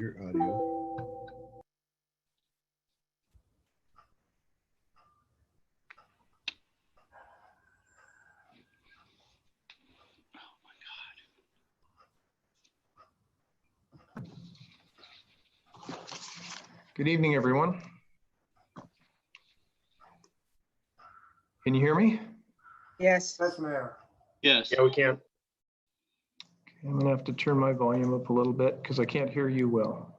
your audio. Good evening, everyone. Can you hear me? Yes. Yes, Mayor. Yes. Yeah, we can. I'm gonna have to turn my volume up a little bit because I can't hear you well.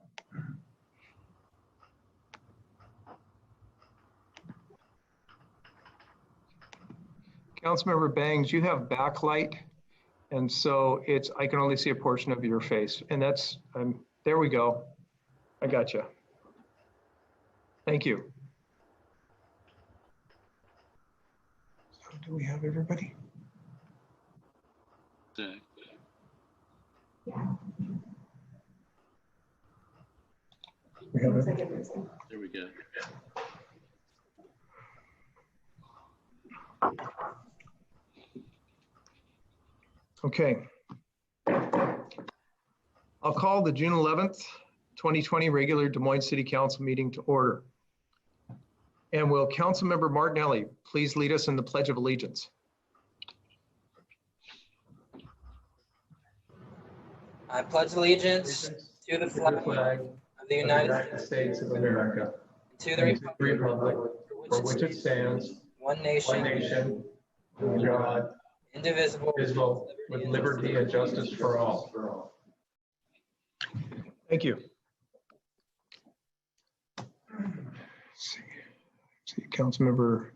Councilmember Bangs, you have backlight, and so I can only see a portion of your face, and that's, there we go. I got you. Thank you. So do we have everybody? Okay. We have everybody. There we go. Okay. I'll call the June 11th, 2020 regular Des Moines City Council meeting to order. And will Councilmember Martinelli please lead us in the Pledge of Allegiance? I pledge allegiance to the flag of the United States of America, and to the republic for which it stands, one one nation, nation, under God, indivisible, indivisible, with liberty and justice for all. Thank you. Let's see, Councilmember.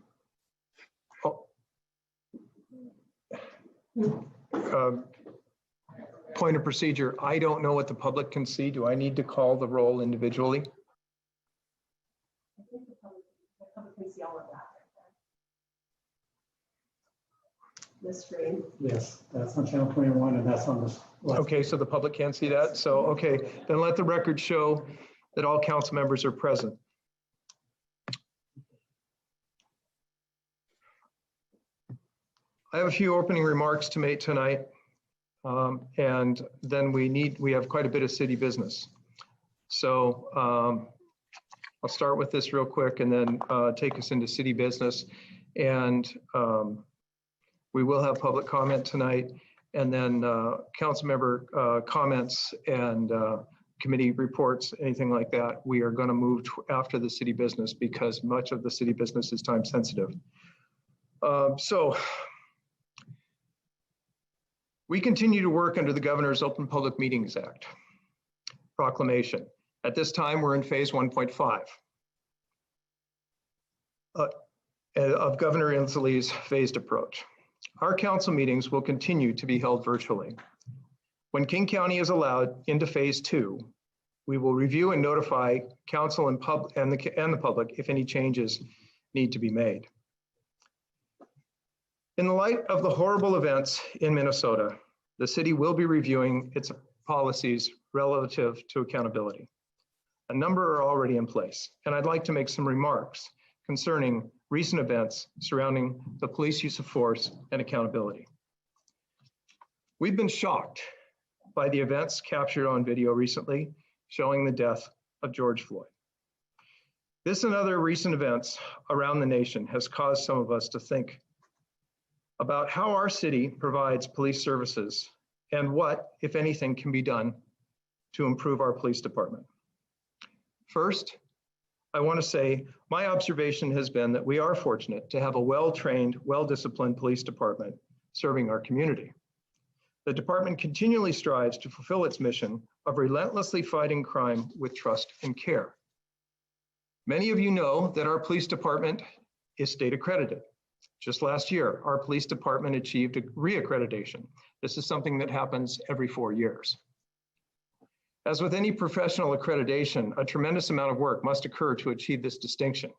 Point of procedure. I don't know what the public can see. Do I need to call the roll individually? I think the public can see all of that. This screen. Yes, that's on channel 21 and that's on this. Okay, so the public can't see that. So, okay, then let the record show that all council members are present. I have a few opening remarks to make tonight. And then we have quite a bit of city business. So I'll start with this real quick and then take us into city business. And we will have public comment tonight, and then council member comments and committee reports, anything like that. We are going to move after the city business because much of the city business is time sensitive. So we continue to work under the Governor's Open Public Meetings Act proclamation. At this time, we're in phase 1.5 of Governor Inslee's phased approach. Our council meetings will continue to be held virtually. When King County is allowed into phase 2, we will review and notify council and the public if any changes need to be made. In the light of the horrible events in Minnesota, the city will be reviewing its policies relative to accountability. A number are already in place, and I'd like to make some remarks concerning recent events surrounding the police use of force and accountability. We've been shocked by the events captured on video recently showing the death of George Floyd. This and other recent events around the nation has caused some of us to think about how our city provides police services and what, if anything, can be done to improve our police department. First, I want to say my observation has been that we are fortunate to have a well-trained, well-disciplined police department serving our community. The department continually strives to fulfill its mission of relentlessly fighting crime with trust and care. Many of you know that our police department is state accredited. Just last year, our police department achieved a reaccreditation. This is something that happens every 4 years. As with any professional accreditation, a tremendous amount of work must occur to achieve this distinction.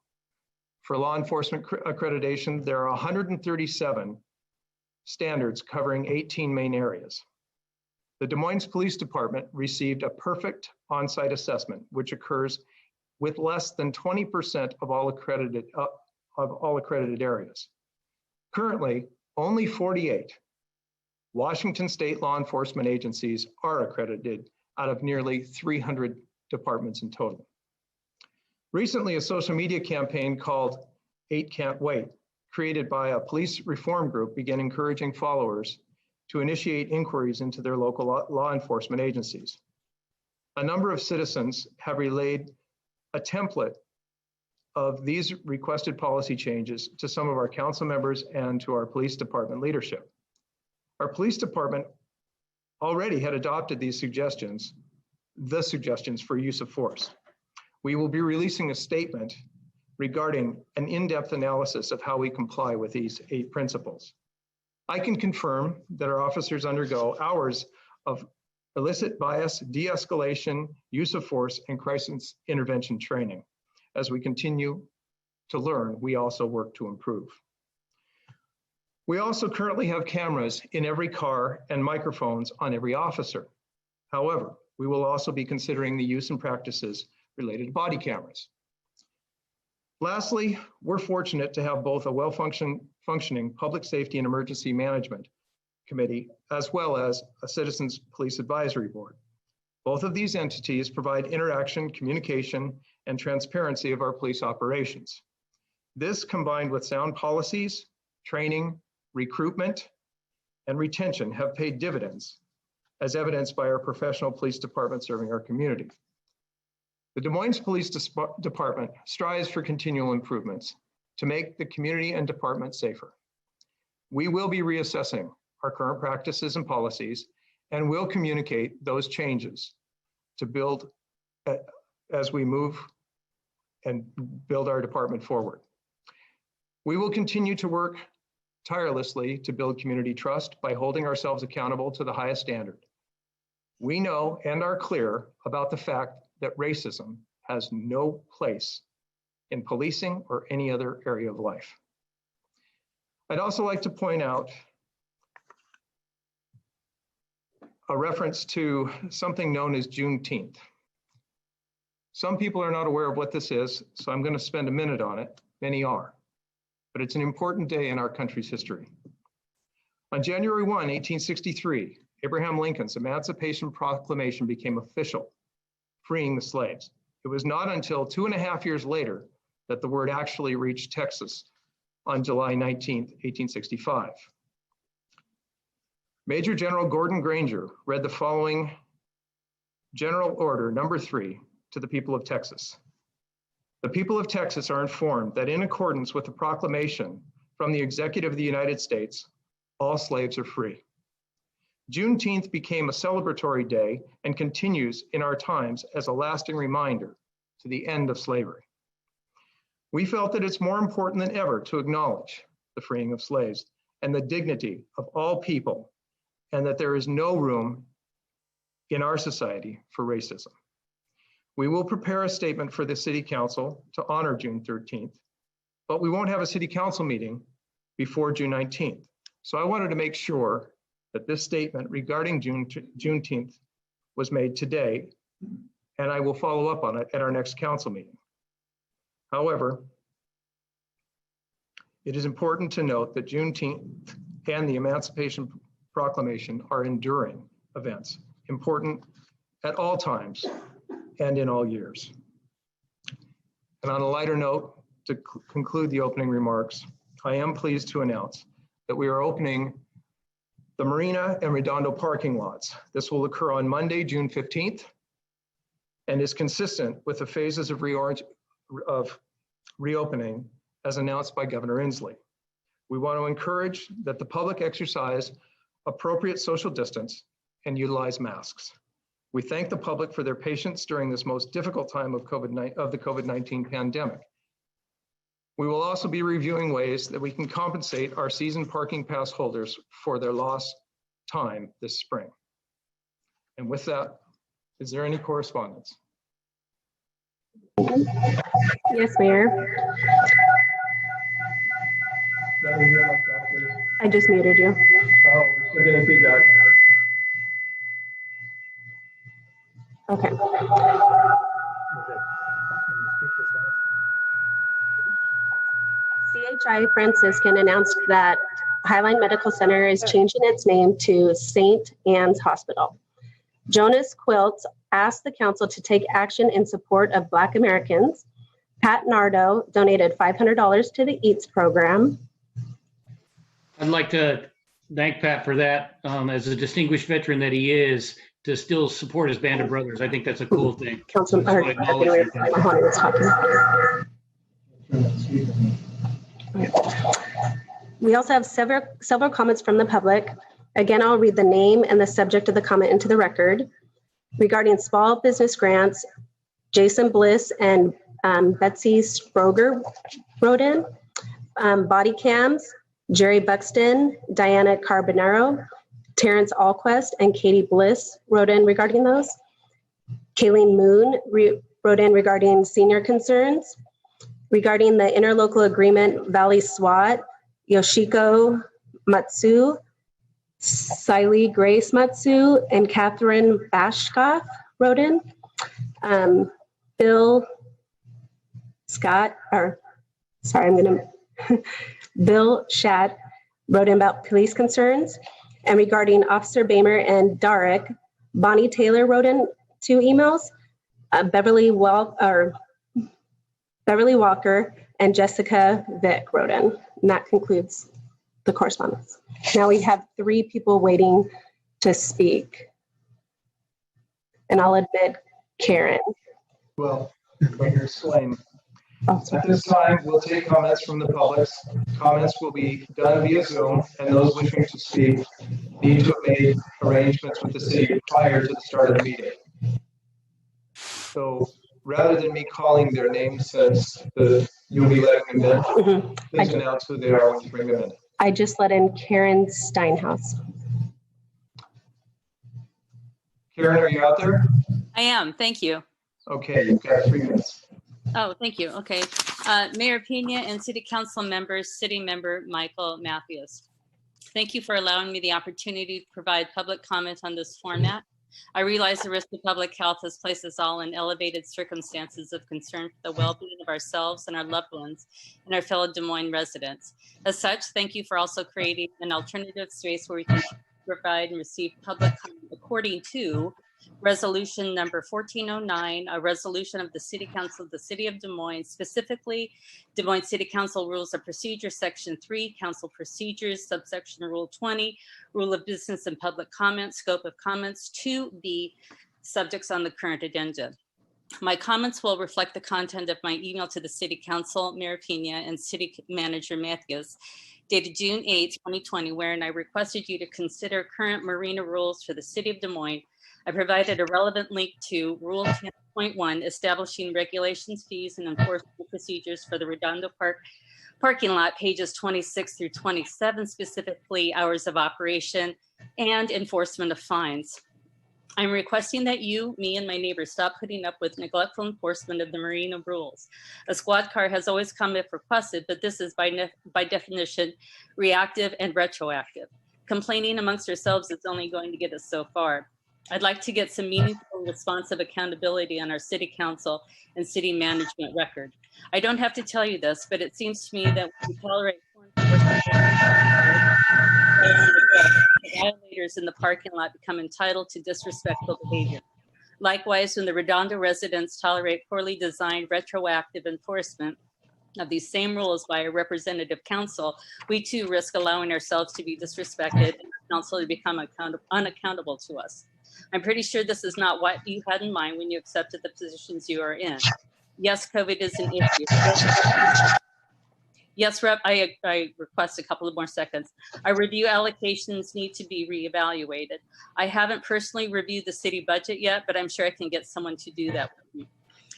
For law enforcement accreditation, there are 137 standards covering 18 main areas. The Des Moines Police Department received a perfect on-site assessment, which occurs with less than 20% of all accredited areas. Currently, only 48 Washington state law enforcement agencies are accredited out of nearly 300 departments in total. Recently, a social media campaign called 8 Can't Wait, created by a police reform group, began encouraging followers to initiate inquiries into their local law enforcement agencies. A number of citizens have relayed a template of these requested policy changes to some of our council members and to our police department leadership. Our police department already had adopted these suggestions, the suggestions for use of force. We will be releasing a statement regarding an in-depth analysis of how we comply with these 8 principles. I can confirm that our officers undergo hours of illicit bias, de-escalation, use of force, and crisis intervention training. As we continue to learn, we also work to improve. We also currently have cameras in every car and microphones on every officer. However, we will also be considering the use and practices related to body cameras. Lastly, we're fortunate to have both a well-functioning Public Safety and Emergency Management Committee, as well as a Citizens Police Advisory Board. Both of these entities provide interaction, communication, and transparency of our police operations. This, combined with sound policies, training, recruitment, and retention, have paid dividends, as evidenced by our professional police department serving our community. The Des Moines Police Department strives for continual improvements to make the community and department safer. We will be reassessing our current practices and policies, and will communicate those changes to build as we move and build our department forward. We will continue to work tirelessly to build community trust by holding ourselves accountable to the highest standard. We know and are clear about the fact that racism has no place in policing or any other area of life. I'd also like to point out a reference to something known as Juneteenth. Some people are not aware of what this is, so I'm going to spend a minute on it. Many are, but it's an important day in our country's history. On January 1, 1863, Abraham Lincoln's Emancipation Proclamation became official, freeing the slaves. It was not until 2.5 years later that the word actually reached Texas on July 19, 1865. Major General Gordon Granger read the following General Order Number 3 to the people of Texas. The people of Texas are informed that in accordance with the proclamation from the Executive of the United States, all slaves are free. Juneteenth became a celebratory day and continues in our times as a lasting reminder to the end of slavery. We felt that it's more important than ever to acknowledge the freeing of slaves and the dignity of all people, and that there is no room in our society for racism. We will prepare a statement for the City Council to honor June 13th, but we won't have a City Council meeting before June 19th. So I wanted to make sure that this statement regarding Juneteenth was made today, and I will follow up on it at our next council meeting. However, it is important to note that Juneteenth and the Emancipation Proclamation are enduring events, important at all times and in all years. And on a lighter note, to conclude the opening remarks, I am pleased to announce that we are opening the Marina and Redondo parking lots. This will occur on Monday, June 15th, and is consistent with the phases of reopening as announced by Governor Inslee. We want to encourage that the public exercise appropriate social distance and utilize masks. We thank the public for their patience during this most difficult time of the COVID-19 pandemic. We will also be reviewing ways that we can compensate our season parking pass holders for their lost time this spring. And with that, is there any correspondence? Yes, Mayor. I just muted you. Oh, we're getting feedback. Okay. CHI Franciscan announced that Highline Medical Center is changing its name to St. Anne's Hospital. Jonas Quilts ask the council to take action in support of Black Americans. Pat Nardo donated $500 to the EATS program. I'd like to thank Pat for that, as a distinguished veteran that he is, to still support his band of brothers. I think that's a cool thing. Councilman, I just wanna acknowledge that. Mahoney was talking. We also have several comments from the public. Again, I'll read the name and the subject of the comment into the record. Regarding small business grants, Jason Bliss and Betsy Sproger wrote in. Body cams, Jerry Buxton, Diana Carbonaro, Terrence Allquest, and Katie Bliss wrote in regarding those. Kayleen Moon wrote in regarding senior concerns. Regarding the interlocal agreement, Valley SWAT, Yoshiko Matsu, Siley Grace Matsu, and Catherine Bashkoff wrote in. Bill Scott, Bill Schatt wrote in about police concerns. And regarding Officer Bamer and Darrick, Bonnie Taylor wrote in 2 emails. Beverly Walker and Jessica Vick wrote in. And that concludes the correspondence. Now we have 3 people waiting to speak. And I'll admit Karen. Well, let me explain. Oh, At sorry. this time, we'll take comments from the public. Comments will be done via Zoom, and those wishing to speak need to have made arrangements with the city prior to the start of the meeting. So rather than me calling their names, since you'll be letting them in, Mhm. please announce who they are when you bring them in. I just let in Karen Steinhaus. Karen, are you out there? I am, thank you. Okay, you've got 3 minutes. Oh, thank you, okay. Mayor Pena and City Council members, City Member Michael Matthews. Thank you for allowing me the opportunity to provide public comment on this format. I realize the risk to public health has placed us all in elevated circumstances of concern for the well-being of ourselves and our loved ones and our fellow Des Moines residents. As such, thank you for also creating an alternative space where we can provide and receive public comment according to Resolution number 1409, a resolution of the City Council of the City of Des Moines, specifically Des Moines City Council Rules of Procedure, Section 3, Council Procedures, subsection Rule 20, Rule of Business and Public Comment, Scope of Comments, to the subjects on the current agenda. My comments will reflect the content of my email to the City Council, Mayor Pena, and City Manager Matthews, dated June 8, 2020, wherein I requested you to consider current marina rules for the City of Des Moines. I provided a relevant link to Rule 10.1, establishing regulations, fees, and enforcement procedures for the Redondo Park parking lot, pages 26 through 27, specifically hours of operation and enforcement of fines. I'm requesting that you, me, and my neighbors stop putting up with neglectful enforcement of the marina rules. A squad car has always come if requested, but this is by definition reactive and retroactive. Complaining amongst ourselves is only going to get us so far. I'd like to get some meaningful, responsive accountability on our city council and city management record. I don't have to tell you this, but it seems to me that we tolerate violators in the parking lot become entitled to disrespectful behavior. Likewise, when the Redondo residents tolerate poorly designed retroactive enforcement of these same rules by a representative council, we too risk allowing ourselves to be disrespected and the council to become unaccountable to us. I'm pretty sure this is not what you had in mind when you accepted the positions you are in. Yes, COVID is an issue. Yes, Rep, I request a couple of more seconds. Our review allocations need to be reevaluated. I haven't personally reviewed the city budget yet, but I'm sure I can get someone to do that with me.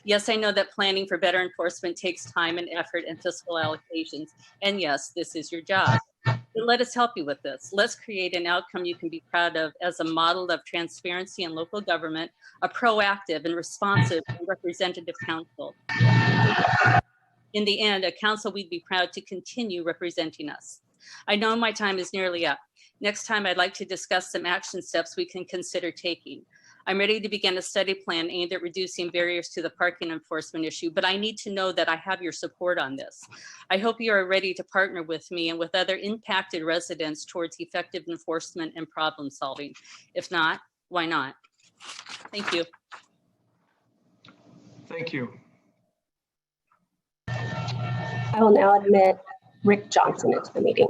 Yes, I know that planning for better enforcement takes time and effort and fiscal allocations. And yes, this is your job. But let us help you with this. Let's create an outcome you can be proud of as a model of transparency in local government, a proactive and responsive and representative council. In the end, a council we'd be proud to continue representing us. I know my time is nearly up. Next time, I'd like to discuss some action steps we can consider taking. I'm ready to begin a study plan aimed at reducing barriers to the parking enforcement issue, but I need to know that I have your support on this. I hope you are ready to partner with me and with other impacted residents towards effective enforcement and problem solving. If not, why not? Thank you. Thank you. I will now admit Rick Johnson into the meeting.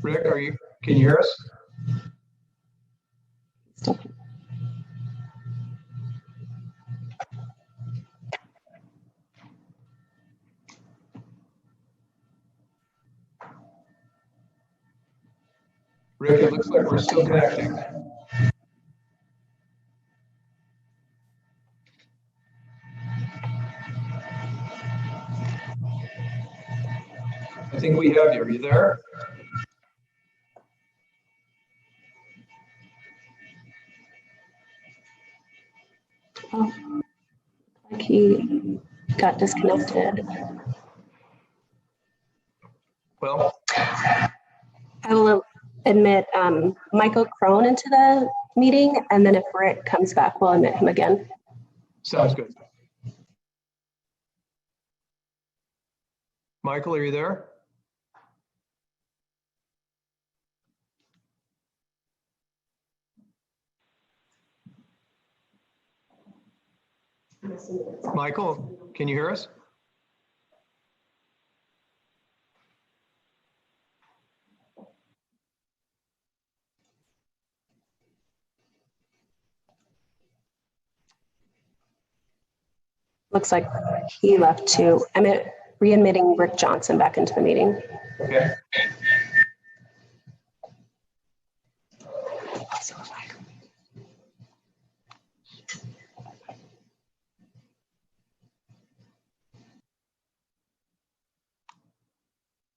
Rick, can you hear us? Rick, it looks like we're still connecting. I think we have you. Are you there? Oh, like he got disconnected. Well, I will admit Michael Crone into the meeting, and then if Rick comes back, we'll admit him again. sounds good. Michael, are you there? Michael, can you hear us? Looks like he left too. I'm re-admitting Rick Johnson back into the meeting. Okay.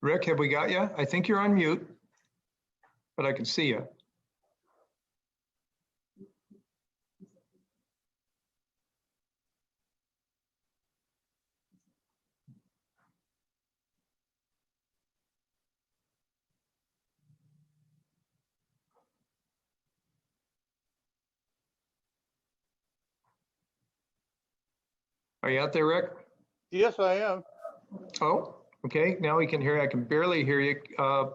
Rick, have we got you? I think you're on mute, but I can see you. Are you out there, Rick? Yes, I am. Oh, okay. Now we can hear you. I can barely hear you.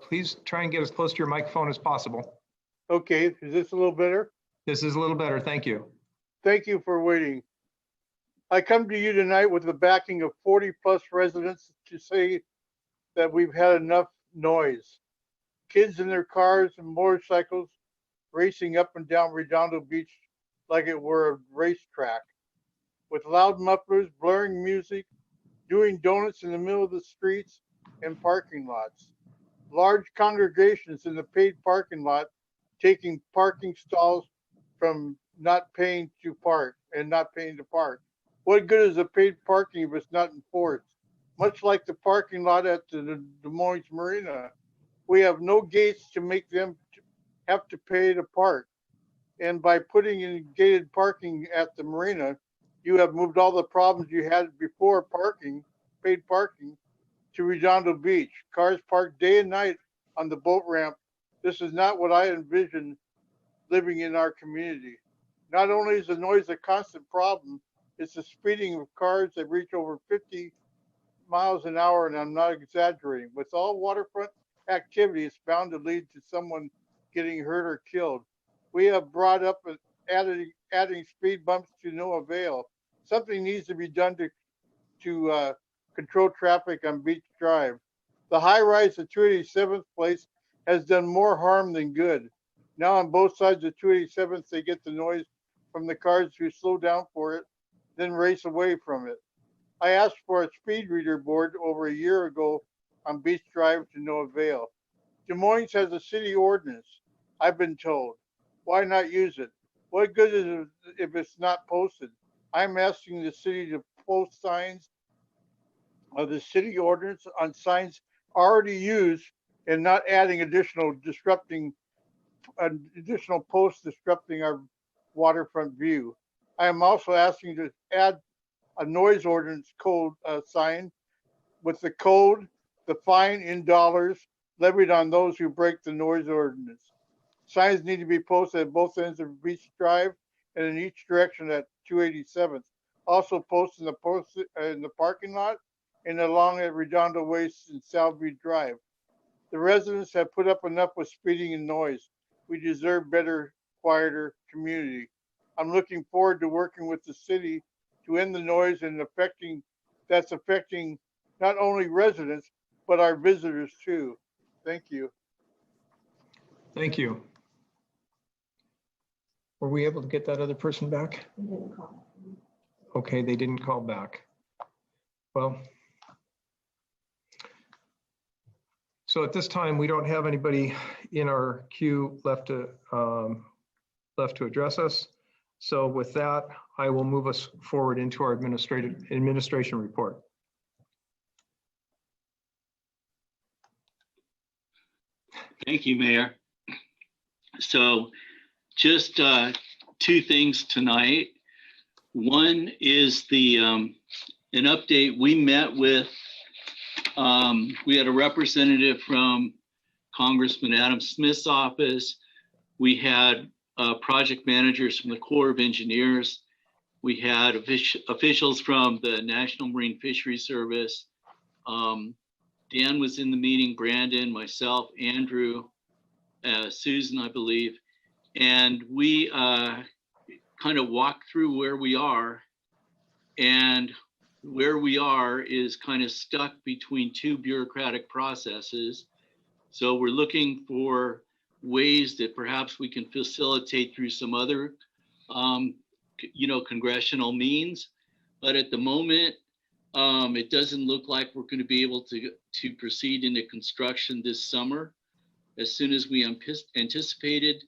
Please try and get as close to your microphone as possible. Okay, is this a little better? This is a little better. Thank you. Thank you for waiting. I come to you tonight with the backing of 40+ residents to say that we've had enough noise. Kids in their cars and motorcycles racing up and down Redondo Beach like it were a racetrack, with loud mufflers, blaring music, doing donuts in the middle of the streets and parking lots. Large congregations in the paid parking lot taking parking stalls from not paying to park and not paying to park. What good is a paid parking if it's not enforced? Much like the parking lot at the Des Moines Marina, we have no gates to make them have to pay to park. And by putting in gated parking at the marina, you have moved all the problems you had before parking, paid parking, to Redondo Beach. Cars parked day and night on the boat ramp. This is not what I envisioned living in our community. Not only is the noise a constant problem, it's the speeding of cars that reach over 50 miles an hour, and I'm not exaggerating. With all waterfront activity, it's bound to lead to someone getting hurt or killed. We have brought up adding speed bumps to no avail. Something needs to be done to control traffic on Beach Drive. The high rise at 287th Place has done more harm than good. Now on both sides of 287th, they get the noise from the cars who slow down for it, then race away from it. I asked for a speed reader board over a year ago on Beach Drive to no avail. Des Moines has a city ordinance, I've been told. Why not use it? What good is it if it's not posted? I'm asking the city to post signs of the city ordinance on signs already used and not adding additional posts disrupting our waterfront view. I am also asking to add a noise ordinance code sign with the code, the fine in dollars levied on those who break the noise ordinance. Signs need to be posted at both ends of Beach Drive and in each direction at 287th. Also posted in the parking lot and along at Redondo Way and Southview Drive. The residents have put up enough with speeding and noise. We deserve better, quieter community. I'm looking forward to working with the city to end the noise that's affecting not only residents, but our visitors too. Thank you. Thank you. Were we able to get that other person back? They didn't call. Okay, they didn't call back. Well, so at this time, we don't have anybody in our queue left to address us. So with that, I will move us forward into our administration report. Thank you, Mayor. So just two things tonight. One is an update. We met with, we had a representative from Congressman Adam Smith's office. We had project managers from the Corps of Engineers. We had officials from the National Marine Fisheries Service. Dan was in the meeting, Brandon, myself, Andrew, Susan, I believe. And we kind of walked through where we are. And where we are is kind of stuck between two bureaucratic processes. So we're looking for ways that perhaps we can facilitate through some other, congressional means. But at the moment, it doesn't look like we're going to be able to proceed into construction this summer as soon as we anticipated.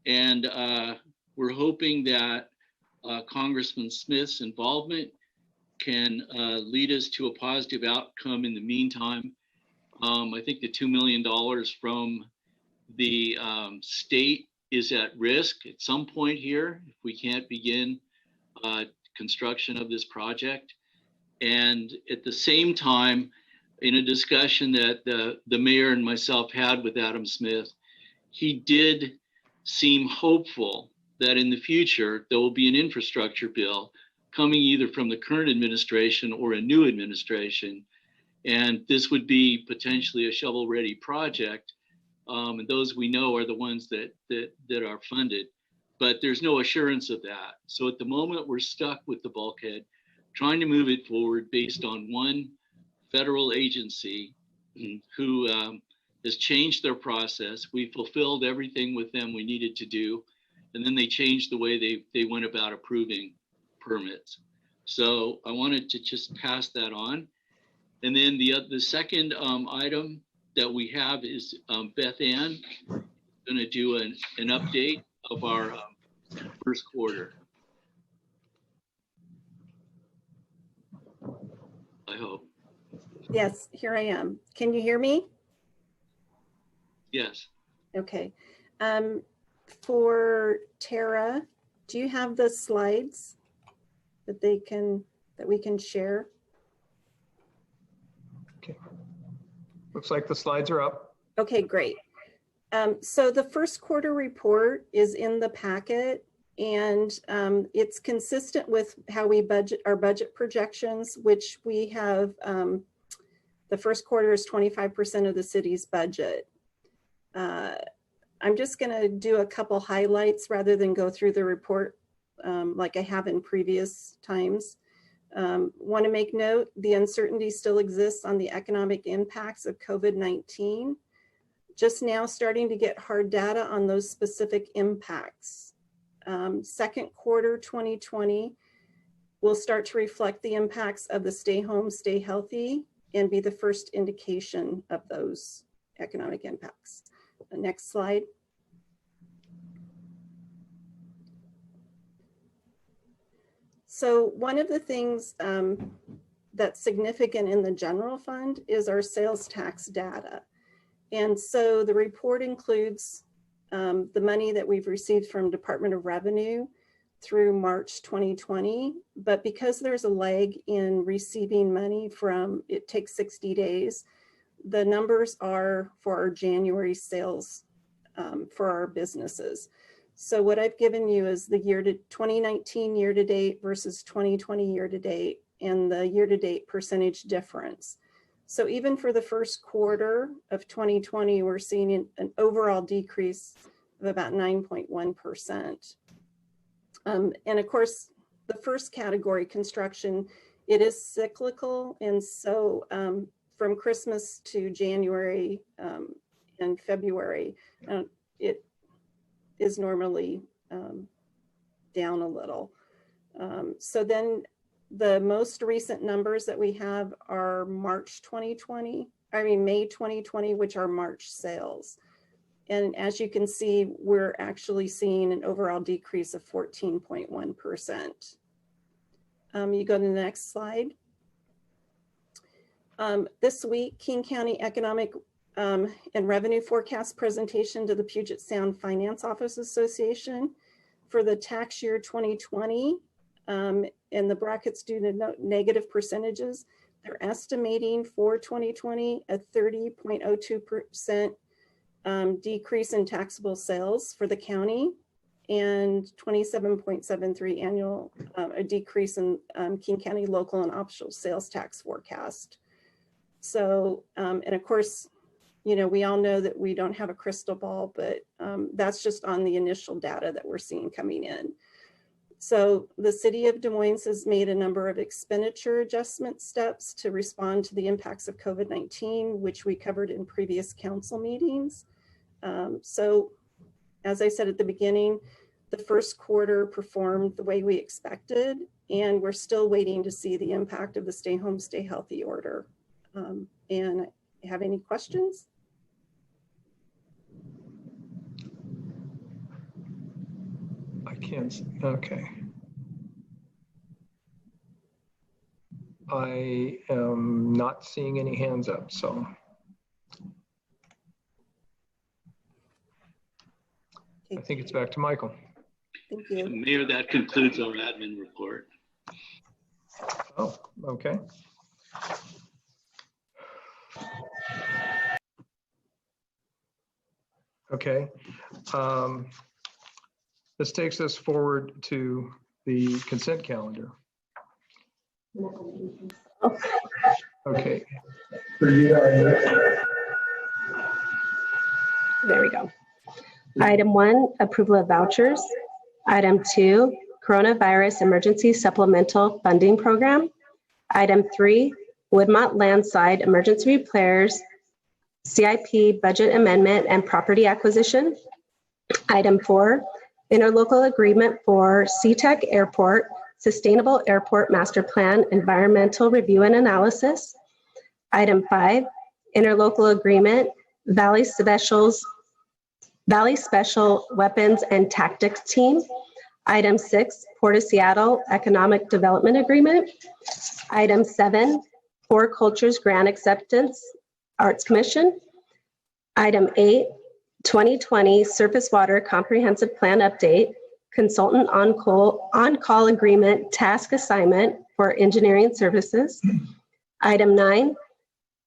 And we're hoping that Congressman Smith's involvement can lead us to a positive outcome in the meantime. I think the $2 million from the state is at risk at some point here if we can't begin construction of this project. And at the same time, in a discussion that the mayor and myself had with Adam Smith, he did seem hopeful that in the future, there will be an infrastructure bill coming either from the current administration or a new administration. And this would be potentially a shovel-ready project. And those we know are the ones that are funded, but there's no assurance of that. So at the moment, we're stuck with the bulkhead, trying to move it forward based on one federal agency who has changed their process. We fulfilled everything with them we needed to do, and then they changed the way they went about approving permits. So I wanted to just pass that on. And then the second item that we have is Beth Ann going to do an update of our first quarter. I hope. Yes, here I am. Can you hear me? Yes. Okay. For Tara, do you have the slides that we can share? Okay. Looks like the slides are up. Okay, great. So the first quarter report is in the packet, and it's consistent with how we budget our budget projections, which we have. The first quarter is 25% of the city's budget. I'm just going to do a couple highlights rather than go through the report like I have in previous times. Want to make note, the uncertainty still exists on the economic impacts of COVID-19. Just now starting to get hard data on those specific impacts. Second quarter 2020 will start to reflect the impacts of the stay home, stay healthy, and be the first indication of those economic impacts. The next slide. So one of the things that's significant in the general fund is our sales tax data. And so the report includes the money that we've received from Department of Revenue through March 2020. But because there's a lag in receiving money from, it takes 60 days, the numbers are for our January sales for our businesses. So what I've given you is the 2019 year to date versus 2020 year to date and the year to date percentage difference. So even for the first quarter of 2020, we're seeing an overall decrease of about 9.1%. And of course, the first category, construction, it is cyclical. And so from Christmas to January and February, it is normally down a little. So then the most recent numbers that we have are May 2020, which are March sales. And as you can see, we're actually seeing an overall decrease of 14.1%. You go to the next slide. This week, King County Economic and Revenue Forecast presentation to the Puget Sound Finance Office Association for the tax year 2020, and the brackets due to negative percentages. They're estimating for 2020 a 30.02% decrease in taxable sales for the county, and 27.73 annual a decrease in King County local and optional sales tax forecast. So, and of course, you know, we all know that we don't have a crystal ball, but that's just on the initial data that we're seeing coming in. So the city of Des Moines has made a number of expenditure adjustment steps to respond to the impacts of COVID-19, which we covered in previous council meetings. So as I said at the beginning, the first quarter performed the way we expected, and we're still waiting to see the impact of the Stay Home, Stay Healthy order. And have any questions? I can't, okay. I am not seeing any hands up, so. I think it's back to Michael. Thank you. Mayor, that concludes our admin report. Oh, okay. Okay. This takes us forward to the consent calendar. Okay. There we go. Item 1, approval of vouchers. Item 2, coronavirus emergency supplemental funding program. Item 3, Woodmont Landside emergency repairs, CIP budget amendment and property acquisition. Item 4, interlocal agreement for SeaTech Airport, Sustainable Airport Master Plan Environmental Review and Analysis. Item 5, interlocal agreement, Valley Special Weapons and Tactics Team. Item 6, Port of Seattle Economic Development Agreement. Item 7, Four Cultures Grant Acceptance Arts Commission. Item 8, 2020 Surface Water Comprehensive Plan Update, Consultant on-call agreement task assignment for engineering services. Item 9,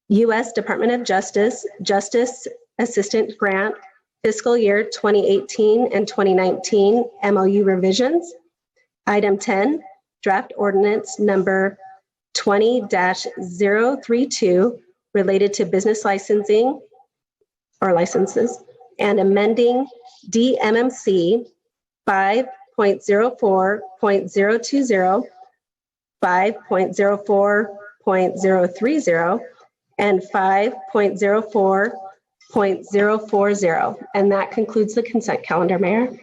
U.S. Department of Justice Justice Assistant Grant Fiscal Year 2018 and 2019 MOU revisions. Item 10, Draft Ordinance Number 20-032 related to business licensing or licenses and amending DMMC 5.04.020, 5.04.030, and 5.04.040. And that concludes the consent calendar, Mayor. Is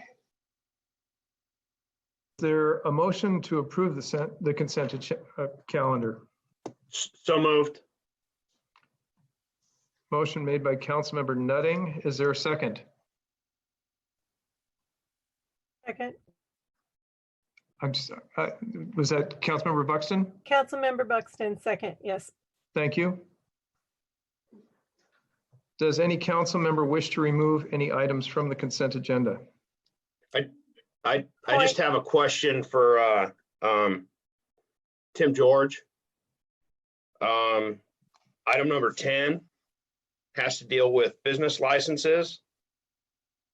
there a motion to approve the consent calendar? So moved. Motion made by Councilmember Nutting. Is there a second? Second. Was that Councilmember Buxton? Councilmember Buxton, second, yes. Thank you. Does any council member wish to remove any items from the consent agenda? I just have a question for Tim George. Item number 10 has to deal with business licenses.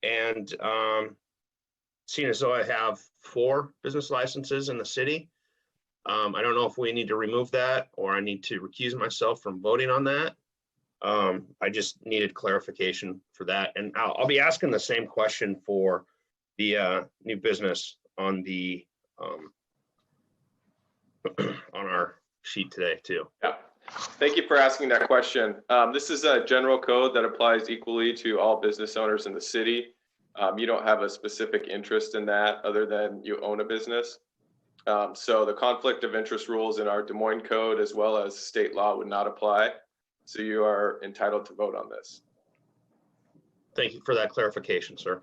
And seeing as though I have 4 business licenses in the city, I don't know if we need to remove that or I need to recuse myself from voting on that. I just needed clarification for that. And I'll be asking the same question for the new business on the on our sheet today too. Yeah, thank you for asking that question. This is a general code that applies equally to all business owners in the city. You don't have a specific interest in that other than you own a business. So the conflict of interest rules in our Des Moines code as well as state law would not apply. So you are entitled to vote on this. Thank you for that clarification, sir.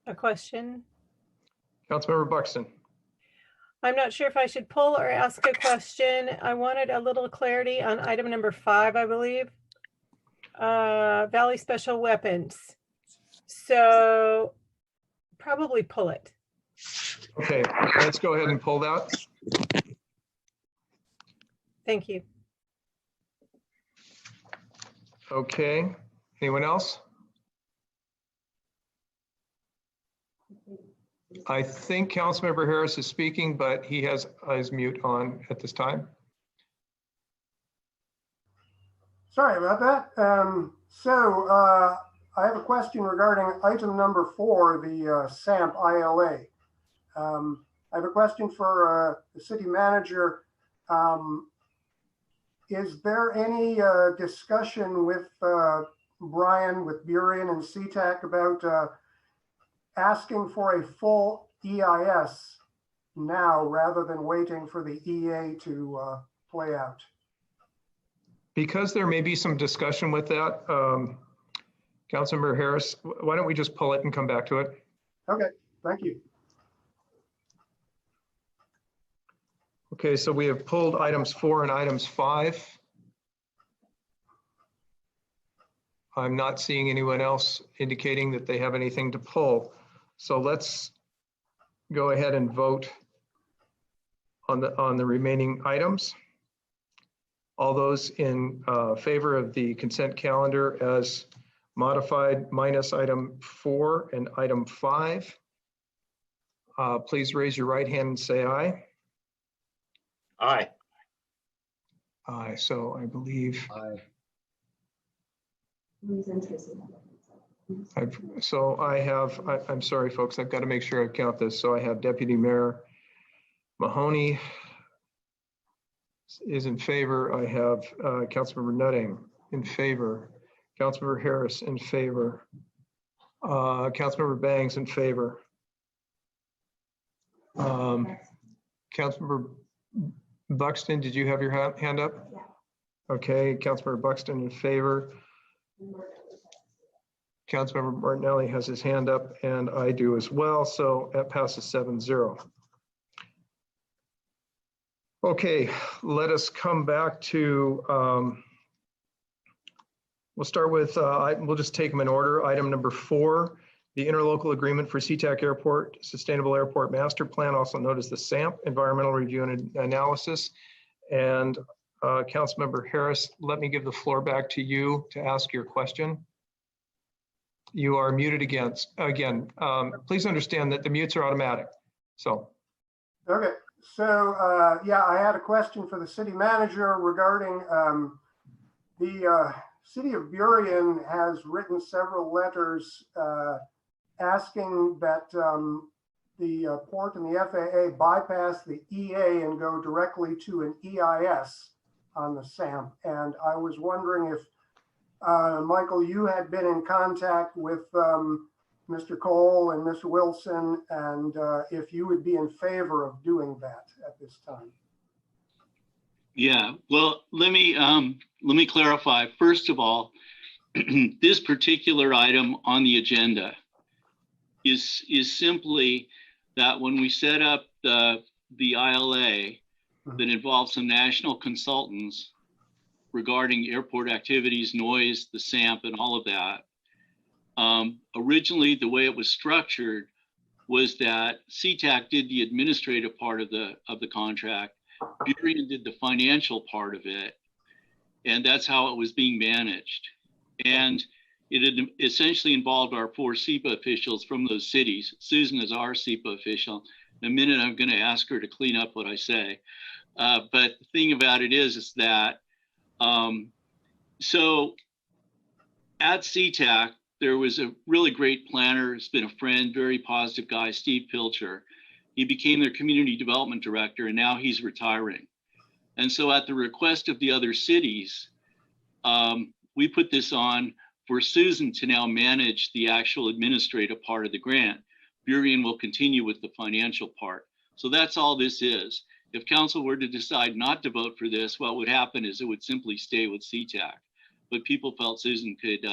A question. Councilmember Buxton. I'm not sure if I should pull or ask a question. I wanted a little clarity on item number 5, I believe. Valley Special Weapons. So probably pull it. Okay, let's go ahead and pull that. Thank you. Okay, anyone else? I think Councilmember Harris is speaking, but he has his mute on at this time. Sorry about that. I have a question regarding item number 4, the SAMP ILA. I have a question for the city manager. Is there any discussion with Brian, with Burien and CTAC about asking for a full EIS now rather than waiting for the EA to play out? Because there may be some discussion with that, Councilmember Harris, why don't we just pull it and come back to it? Okay, thank you. Okay, so we have pulled items 4 and items 5. I'm not seeing anyone else indicating that they have anything to pull. So let's go ahead and vote on the remaining items. All those in favor of the consent calendar as modified minus item 4 and item 5, please raise your right hand and say aye. Aye. Aye, so I believe. Aye. I'm sorry, folks, I've got to make sure I count this. So I have Deputy Mayor Mahoney is in favor. I have Councilmember Nutting in favor. Councilmember Harris in favor. Councilmember Bangs in favor. Councilmember Buxton, did you have your hand up? Yeah. Okay, Councilmember Buxton in favor. Councilmember Martinelli has his hand up and I do as well. So that passes 7-0. Okay, let us come back to, we'll start with, we'll just take them in order. Item number 4, the interlocal agreement for SeaTac Airport Sustainable Airport Master Plan, also known as the SAMP, Environmental Review and Analysis. And Councilmember Harris, let me give the floor back to you to ask your question. You are muted again. Please understand that the mutes are automatic. So. Okay, so yeah, I had a question for the city manager regarding the city of Burien has written several letters asking that the port and the FAA bypass the EA and go directly to an EIS on the SAMP. And I was wondering if, Michael, you had been in contact with Mr. Cole and Mr. Wilson, and if you would be in favor of doing that at this time. Yeah, well, let me clarify. First of all, this particular item on the agenda is simply that when we set up the ILA that involves some national consultants regarding airport activities, noise, the SAMP, and all of that. Originally, the way it was structured was that SeaTac did the administrative part of the contract, Burien did the financial part of it, and that's how it was being managed. And it had essentially involved our 4 SEPA officials from those cities. Susan is our SEPA official. In a minute, I'm going to ask her to clean up what I say. But the thing about it is that So at CTAC, there was a really great planner, has been a friend, very positive guy, Steve Pilcher. He became their community development director, and now he's retiring. And so at the request of the other cities, we put this on for Susan to now manage the actual administrative part of the grant. Burien will continue with the financial part. So that's all this is. If council were to decide not to vote for this, what would happen is it would simply stay with CTAC. But people felt Susan could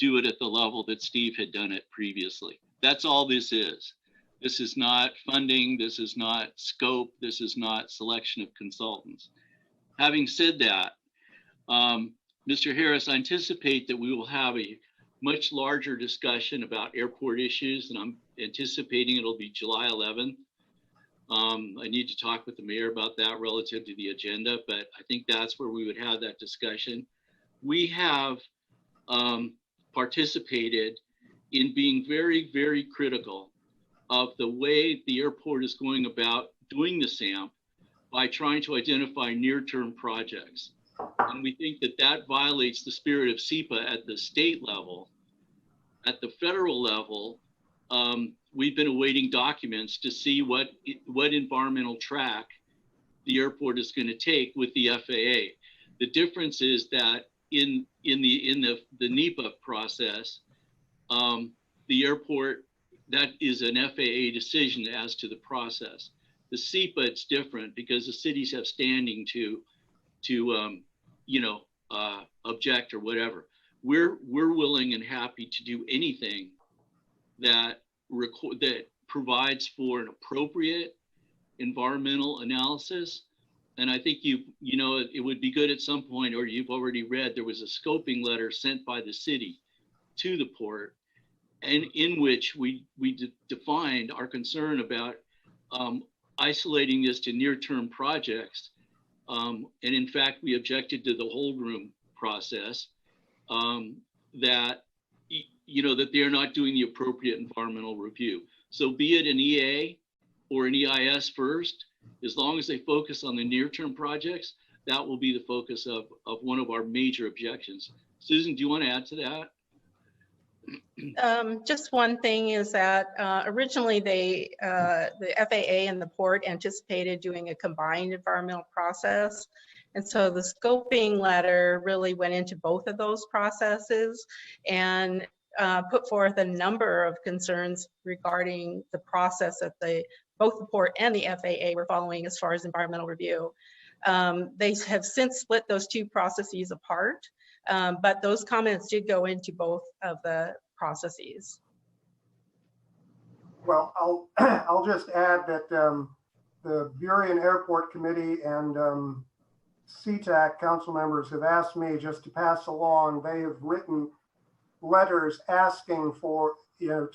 do it at the level that Steve had done it previously. That's all this is. This is not funding. This is not scope. This is not selection of consultants. Having said that, Mr. Harris, I anticipate that we will have a much larger discussion about airport issues, and I'm anticipating it'll be July 11th. I need to talk with the mayor about that relative to the agenda, but I think that's where we would have that discussion. We have participated in being very, very critical of the way the airport is going about doing the SAMP by trying to identify near-term projects. And we think that that violates the spirit of SEPA at the state level. At the federal level, we've been awaiting documents to see what environmental track the airport is going to take with the FAA. The difference is that in the NEPA process, the airport, that is an FAA decision as to the process. The SEPA, it's different because the cities have standing to object or whatever. We're willing and happy to do anything that provides for an appropriate environmental analysis. And I think it would be good at some point, or you've already read, there was a scoping letter sent by the city to the port, and in which we defined our concern about isolating this to near-term projects. And in fact, we objected to the hold room process, that they're not doing the appropriate environmental review. So be it an EA or an EIS first, as long as they focus on the near-term projects, that will be the focus of one of our major objections. Susan, do you want to add to that? Just one thing is that originally the FAA and the port anticipated doing a combined environmental process. And so the scoping letter really went into both of those processes and put forth a number of concerns regarding the process that both the port and the FAA were following as far as environmental review. They have since split those two processes apart. But those comments did go into both of the processes. Well, I'll just add that the Burien Airport Committee and CTAC council members have asked me just to pass along. They have written letters asking for, to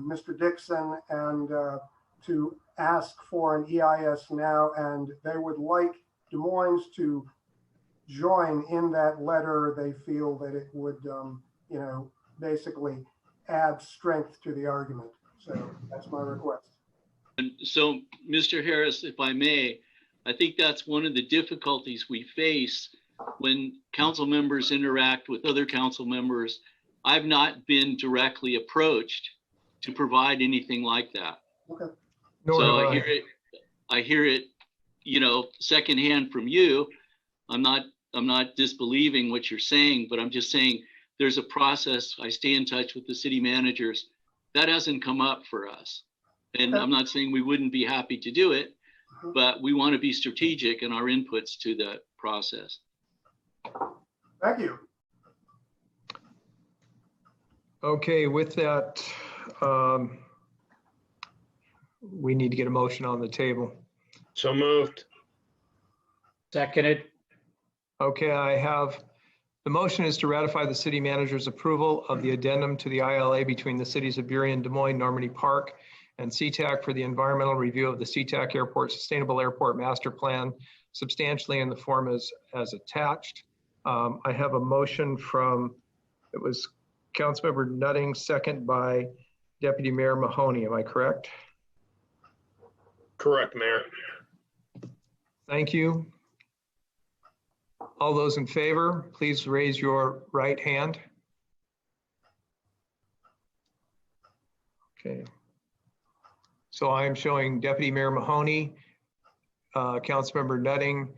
Mr. Dixon and to ask for an EIS now, and they would like Des Moines to join in that letter. They feel that it would, basically add strength to the argument. So that's my request. And so, Mr. Harris, if I may, I think that's one of the difficulties we face when council members interact with other council members. I've not been directly approached to provide anything like that. Okay. So I hear it, secondhand from you. I'm not disbelieving what you're saying, but I'm just saying there's a process. I stay in touch with the city managers. That hasn't come up for us. And I'm not saying we wouldn't be happy to do it, but we want to be strategic in our inputs to the process. Thank you. Okay, with that, we need to get a motion on the table. So moved. Seconded. Okay, the motion is to ratify the city manager's approval of the addendum to the ILA between the cities of Burien, Des Moines, Normandy Park, and CTAC for the environmental review of the CTAC Airport Sustainable Airport Master Plan, substantially in the form as attached. I have a motion it was Councilmember Nutting, second by Deputy Mayor Mahoney. Am I correct? Correct, Mayor. Thank you. All those in favor, please raise your right hand. Okay. So I am showing Deputy Mayor Mahoney, Councilmember Nutting,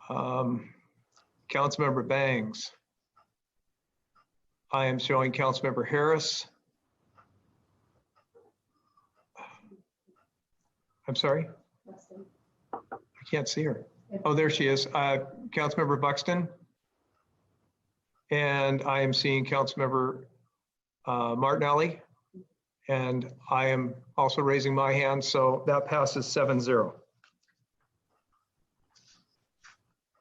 Councilmember Bangs. I am showing Councilmember Harris. I'm sorry? I can't see her. Oh, there she is. Councilmember Buxton. And I am seeing Councilmember Martinelli. And I am also raising my hand, so that passes 7-0.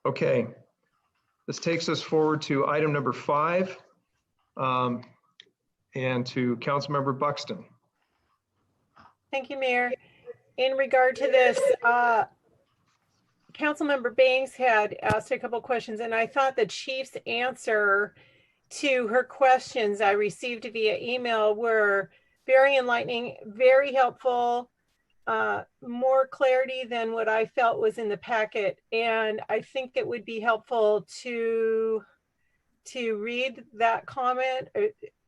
Okay, this takes us forward to item number 5 and to Councilmember Buxton. Thank you, Mayor. In regard to this, Councilmember Bangs had asked a couple questions, and I thought the chief's answer to her questions I received via email were very enlightening, very helpful, more clarity than what I felt was in the packet. And I think it would be helpful to read that comment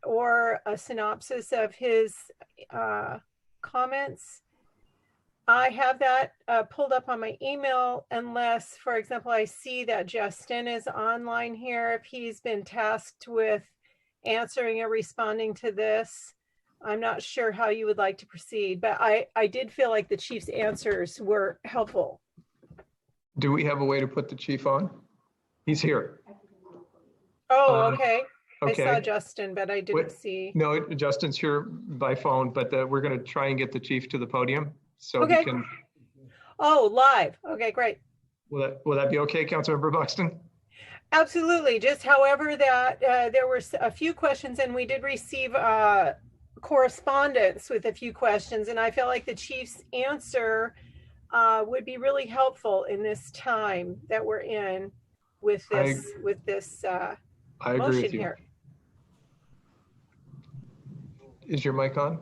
or a synopsis of his comments. I have that pulled up on my email unless, for example, I see that Justin is online here. If he's been tasked with answering or responding to this, I'm not sure how you would like to proceed, but I did feel like the chief's answers were helpful. Do we have a way to put the chief on? He's here. Oh, okay. Okay. I saw Justin, but I didn't see. No, Justin's here by phone, but we're going to try and get the chief to the podium so Okay. he can. Oh, live. Okay, great. Will that be okay, Councilmember Buxton? Absolutely. Just however that there were a few questions and we did receive correspondence with a few questions, and I felt like the chief's answer would be really helpful in this time that we're in with this I agree motion with you. here. Is your mic on?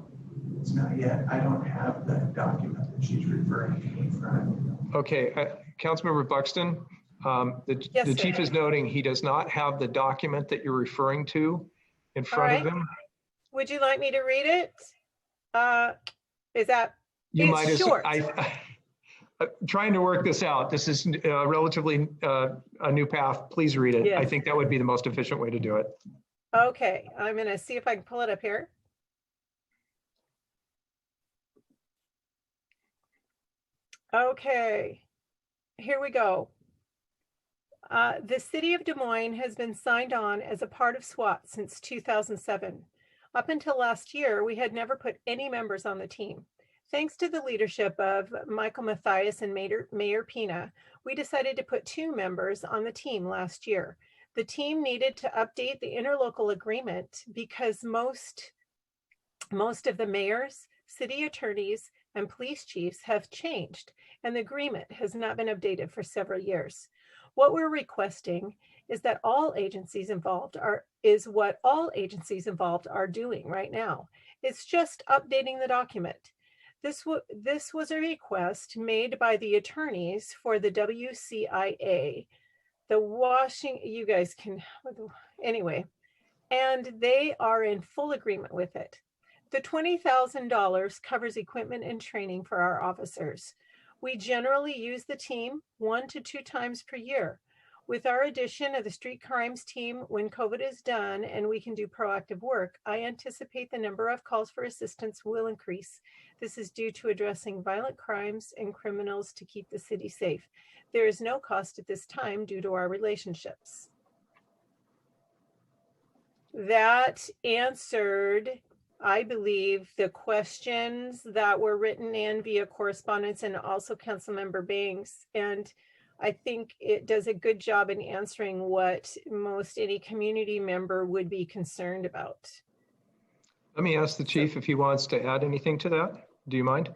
It's not yet. I don't have the document that she's referring to in front of me. Okay, Councilmember Buxton, the chief is noting he does not have the document that you're referring to in front of him. Would you like me to read it? Is that You it's might short. Trying to work this out. This is relatively a new path. Please read it. Yes. I think that would be the most efficient way to do it. Okay, I'm going to see if I can pull it up here. Okay, here we go. The city of Des Moines has been signed on as a part of SWAT since 2007. Up until last year, we had never put any members on the team. Thanks to the leadership of Michael Mathias and Mayor Pina, we decided to put 2 members on the team last year. The team needed to update the interlocal agreement because most of the mayors, city attorneys, and police chiefs have changed, and the agreement has not been updated for several years. What we're requesting is that all agencies involved what all agencies involved are doing right now. It's just updating the document. This was a request made by the attorneys for the WCIA, you guys can, anyway, and they are in full agreement with it. The $20,000 covers equipment and training for our officers. We generally use the team 1 to 2 times per year. With our addition of the street crimes team, when COVID is done and we can do proactive work, I anticipate the number of calls for assistance will increase. This is due to addressing violent crimes and criminals to keep the city safe. There is no cost at this time due to our relationships. That answered, I believe, the questions that were written in via correspondence and also Councilmember Banks. And I think it does a good job in answering what most any community member would be concerned about. Let me ask the chief if he wants to add anything to that. Do you mind?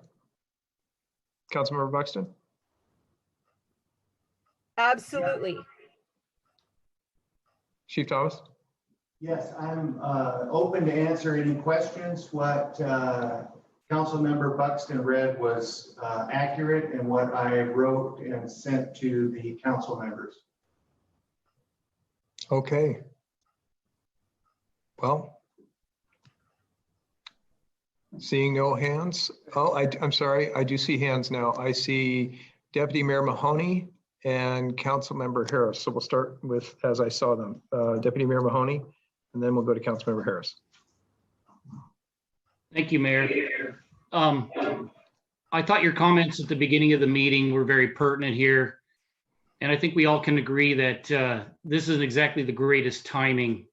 Councilmember Buxton? Absolutely. Chief Thomas? Yes, I'm open to answer any questions. What Councilmember Buxton read was accurate and what I wrote and sent to the council members. Okay. Well, seeing no hands. Oh, I'm sorry. I do see hands now. I see Deputy Mayor Mahoney and Councilmember Harris. So we'll start with, as I saw them, Deputy Mayor Mahoney, and then we'll go to Councilmember Harris. Thank you, Mayor. I thought your comments at the beginning of the meeting were very pertinent here. And I think we all can agree that this isn't exactly the greatest timing.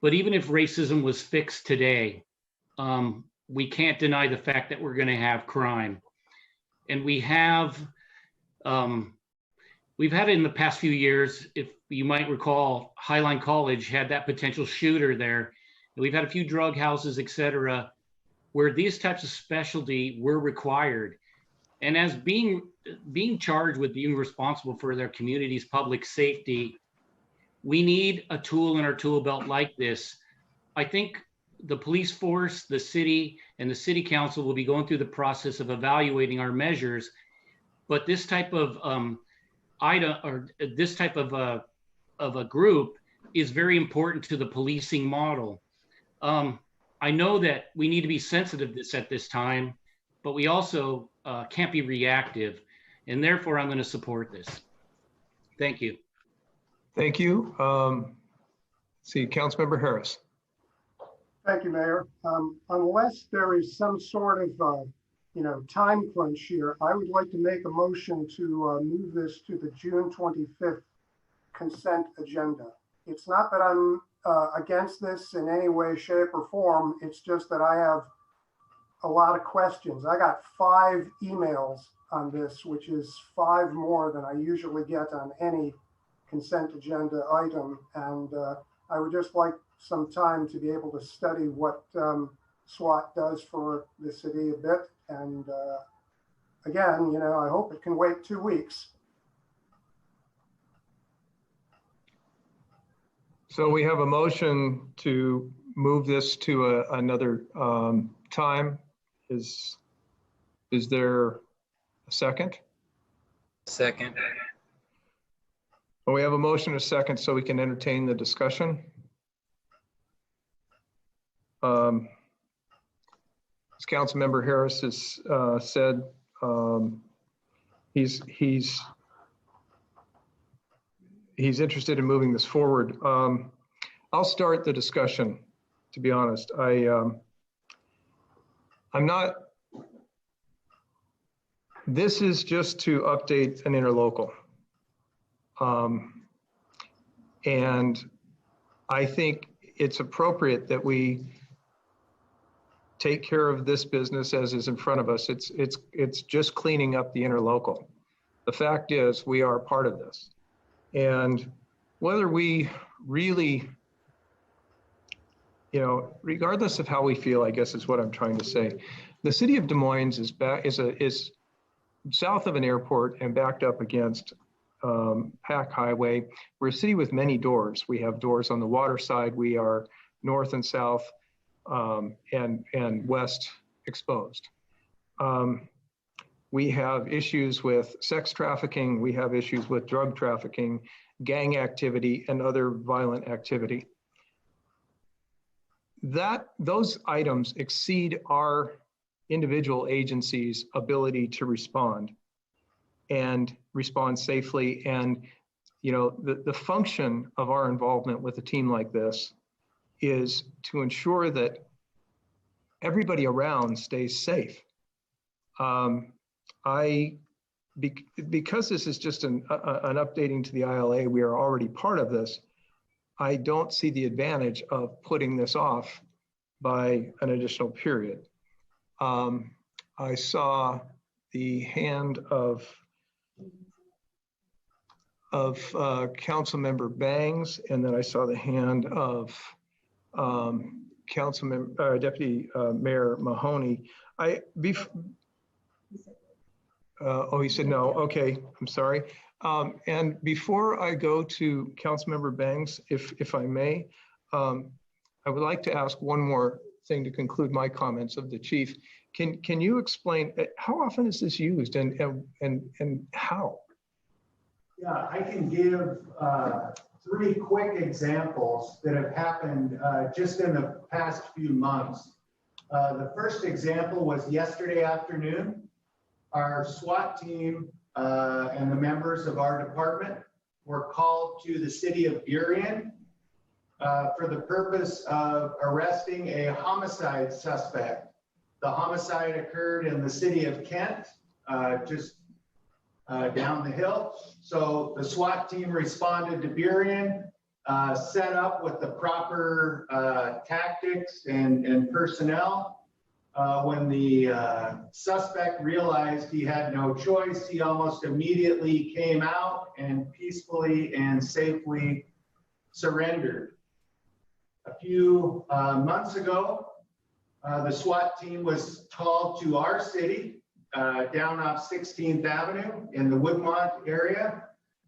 But even if racism was fixed today, we can't deny the fact that we're going to have crime. And we've had it in the past few years. If you might recall, Highline College had that potential shooter there. And we've had a few drug houses, et cetera, where these types of specialty were required. And as being charged with being responsible for their community's public safety, we need a tool in our tool belt like this. I think the police force, the city, and the city council will be going through the process of evaluating our measures. But this type of item, or this type of a group, is very important to the policing model. I know that we need to be sensitive to this at this time, but we also can't be reactive, and therefore I'm going to support this. Thank you. Thank you. See, Councilmember Harris. Thank you, Mayor. Unless there is some sort of, time crunch here, I would like to make a motion to move this to the June 25th consent agenda. It's not that I'm against this in any way, shape, or form. It's just that I have a lot of questions. I got 5 emails on this, which is 5 more than I usually get on any consent agenda item. And I would just like some time to be able to study what SWAT does for the city a bit. And again, I hope it can wait 2 weeks. So we have a motion to move this to another time. Is there a second? Second. Well, we have a motion and a second, so we can entertain the discussion. As Councilmember Harris has said, he's interested in moving this forward. I'll start the discussion, to be honest. This is just to update an interlocal. And I think it's appropriate that we take care of this business as is in front of us. It's just cleaning up the interlocal. The fact is, we are part of this. And whether we really, regardless of how we feel, I guess is what I'm trying to say. The city of Des Moines is south of an airport and backed up against Pack Highway. We're a city with many doors. We have doors on the water side. We are north and south and west exposed. We have issues with sex trafficking. We have issues with drug trafficking, gang activity, and other violent activity. Those items exceed our individual agencies' ability to respond and respond safely. And, the function of our involvement with a team like this is to ensure that everybody around stays safe. Because this is just an updating to the ILA, we are already part of this. I don't see the advantage of putting this off by an additional period. I saw the hand of Councilmember Bangs, and then I saw the hand of Deputy Mayor Mahoney. He said no. Okay, I'm sorry. And before I go to Councilmember Bangs, if I may, I would like to ask one more thing to conclude my comments of the chief. Can you explain how often is this used and how? Yeah, I can give three quick examples that have happened just in the past few months. The first example was yesterday afternoon. Our SWAT team and the members of our department were called to the city of Burien for the purpose of arresting a homicide suspect. The homicide occurred in the city of Kent, just down the hill. So the SWAT team responded to Burien, set up with the proper tactics and personnel. When the suspect realized he had no choice, he almost immediately came out and peacefully and safely surrendered. A few months ago, the SWAT team was called to our city down off 16th Avenue in the Woodmont area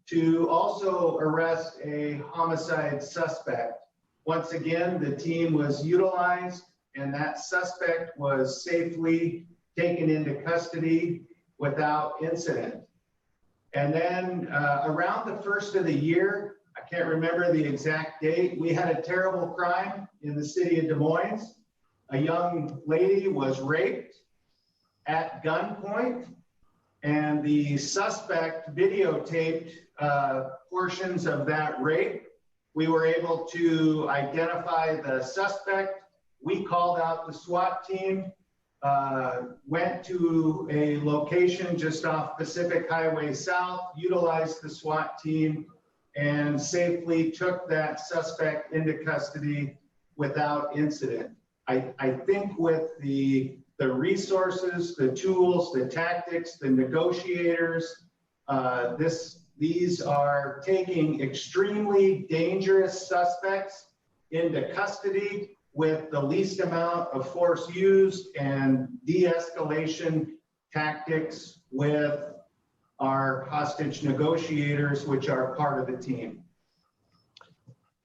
to also arrest a homicide suspect. Once again, the team was utilized and that suspect was safely taken into custody without incident. And then around the first of the year, I can't remember the exact date, we had a terrible crime in the city of Des Moines. A young lady was raped at gunpoint, and the suspect videotaped portions of that rape. We were able to identify the suspect. We called out the SWAT team, went to a location just off Pacific Highway South, utilized the SWAT team, and safely took that suspect into custody without incident. I think with the resources, the tools, the tactics, the negotiators, these are taking extremely dangerous suspects into custody with the least amount of force used and de-escalation tactics with our hostage negotiators, which are part of the team.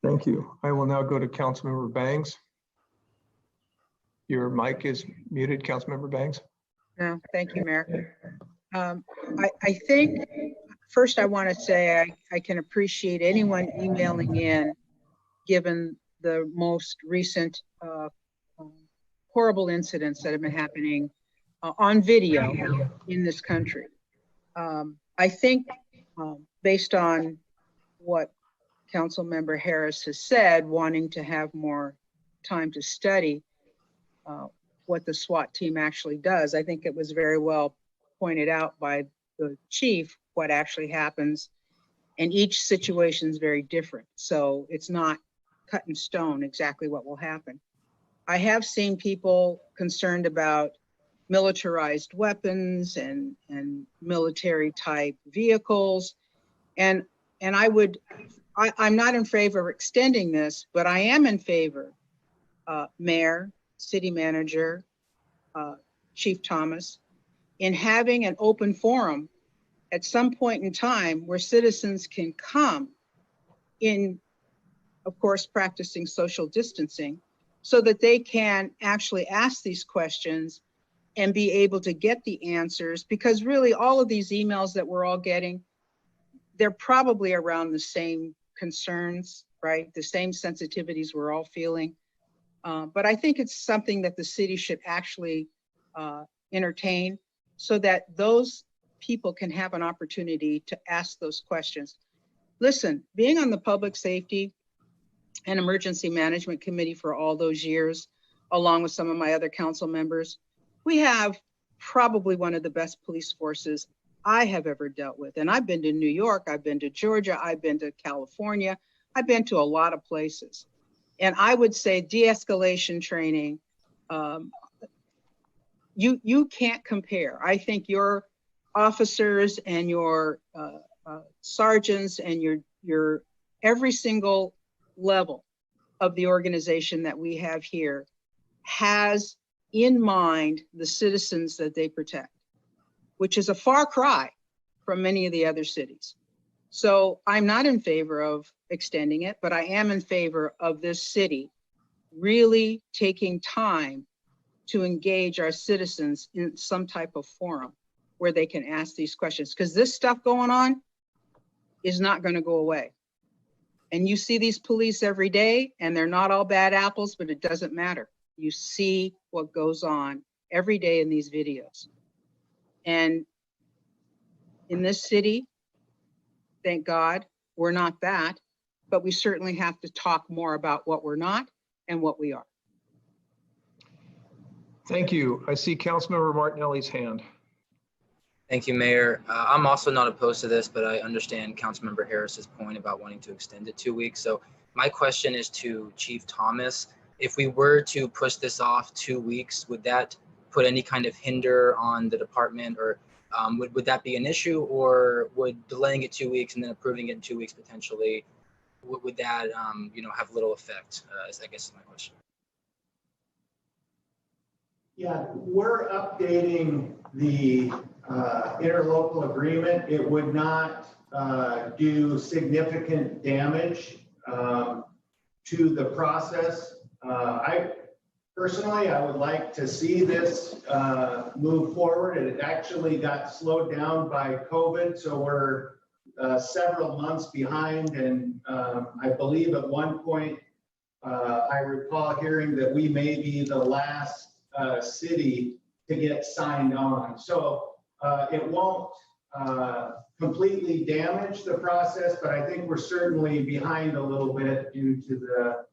Thank you. I will now go to Councilmember Bangs. Your mic is muted, Councilmember Bangs. No, thank you, Mayor. I think first I want to say I can appreciate anyone emailing in, given the most recent horrible incidents that have been happening on video in this country. I think based on what Councilmember Harris has said, wanting to have more time to study what the SWAT team actually does, I think it was very well pointed out by the chief what actually happens, and each situation is very different. So it's not cut in stone exactly what will happen. I have seen people concerned about militarized weapons and military type vehicles. And I'm not in favor of extending this, but I am in favor, Mayor, City Manager, Chief Thomas, in having an open forum at some point in time where citizens can come in, of course, practicing social distancing, so that they can actually ask these questions and be able to get the answers, because really all of these emails that we're all getting, they're probably around the same concerns, right? The same sensitivities we're all feeling. But I think it's something that the city should actually entertain, so that those people can have an opportunity to ask those questions. Listen, being on the Public Safety and Emergency Management Committee for all those years, along with some of my other council members, we have probably one of the best police forces I have ever dealt with. And I've been to New York, I've been to Georgia, I've been to California, I've been to a lot of places. And I would say de-escalation training, you can't compare. I think your officers and your sergeants and your every single level of the organization that we have here has in mind the citizens that they protect, which is a far cry from many of the other cities. So I'm not in favor of extending it, but I am in favor of this city really taking time to engage our citizens in some type of forum where they can ask these questions, because this stuff going on is not going to go away. And you see these police every day, and they're not all bad apples, but it doesn't matter. You see what goes on every day in these videos. And in this city, thank God, we're not that, but we certainly have to talk more about what we're not and what we are. Thank you. I see Councilmember Martinelli's hand. Thank you, Mayor. I'm also not opposed to this, but I understand Councilmember Harris's point about wanting to extend it 2 weeks. So my question is to Chief Thomas. If we were to push this off 2 weeks, would that put any kind of hinder on the department, or would that be an issue, or would delaying it 2 weeks and then approving it in 2 weeks potentially, would that have little effect? I guess is my question. Yeah, we're updating the interlocal agreement. It would not do significant damage to the process. Personally, I would like to see this move forward. It actually got slowed down by COVID, so we're several months behind. And I believe at one point, I recall hearing that we may be the last city to get signed on. So it won't completely damage the process, but I think we're certainly behind a little bit due to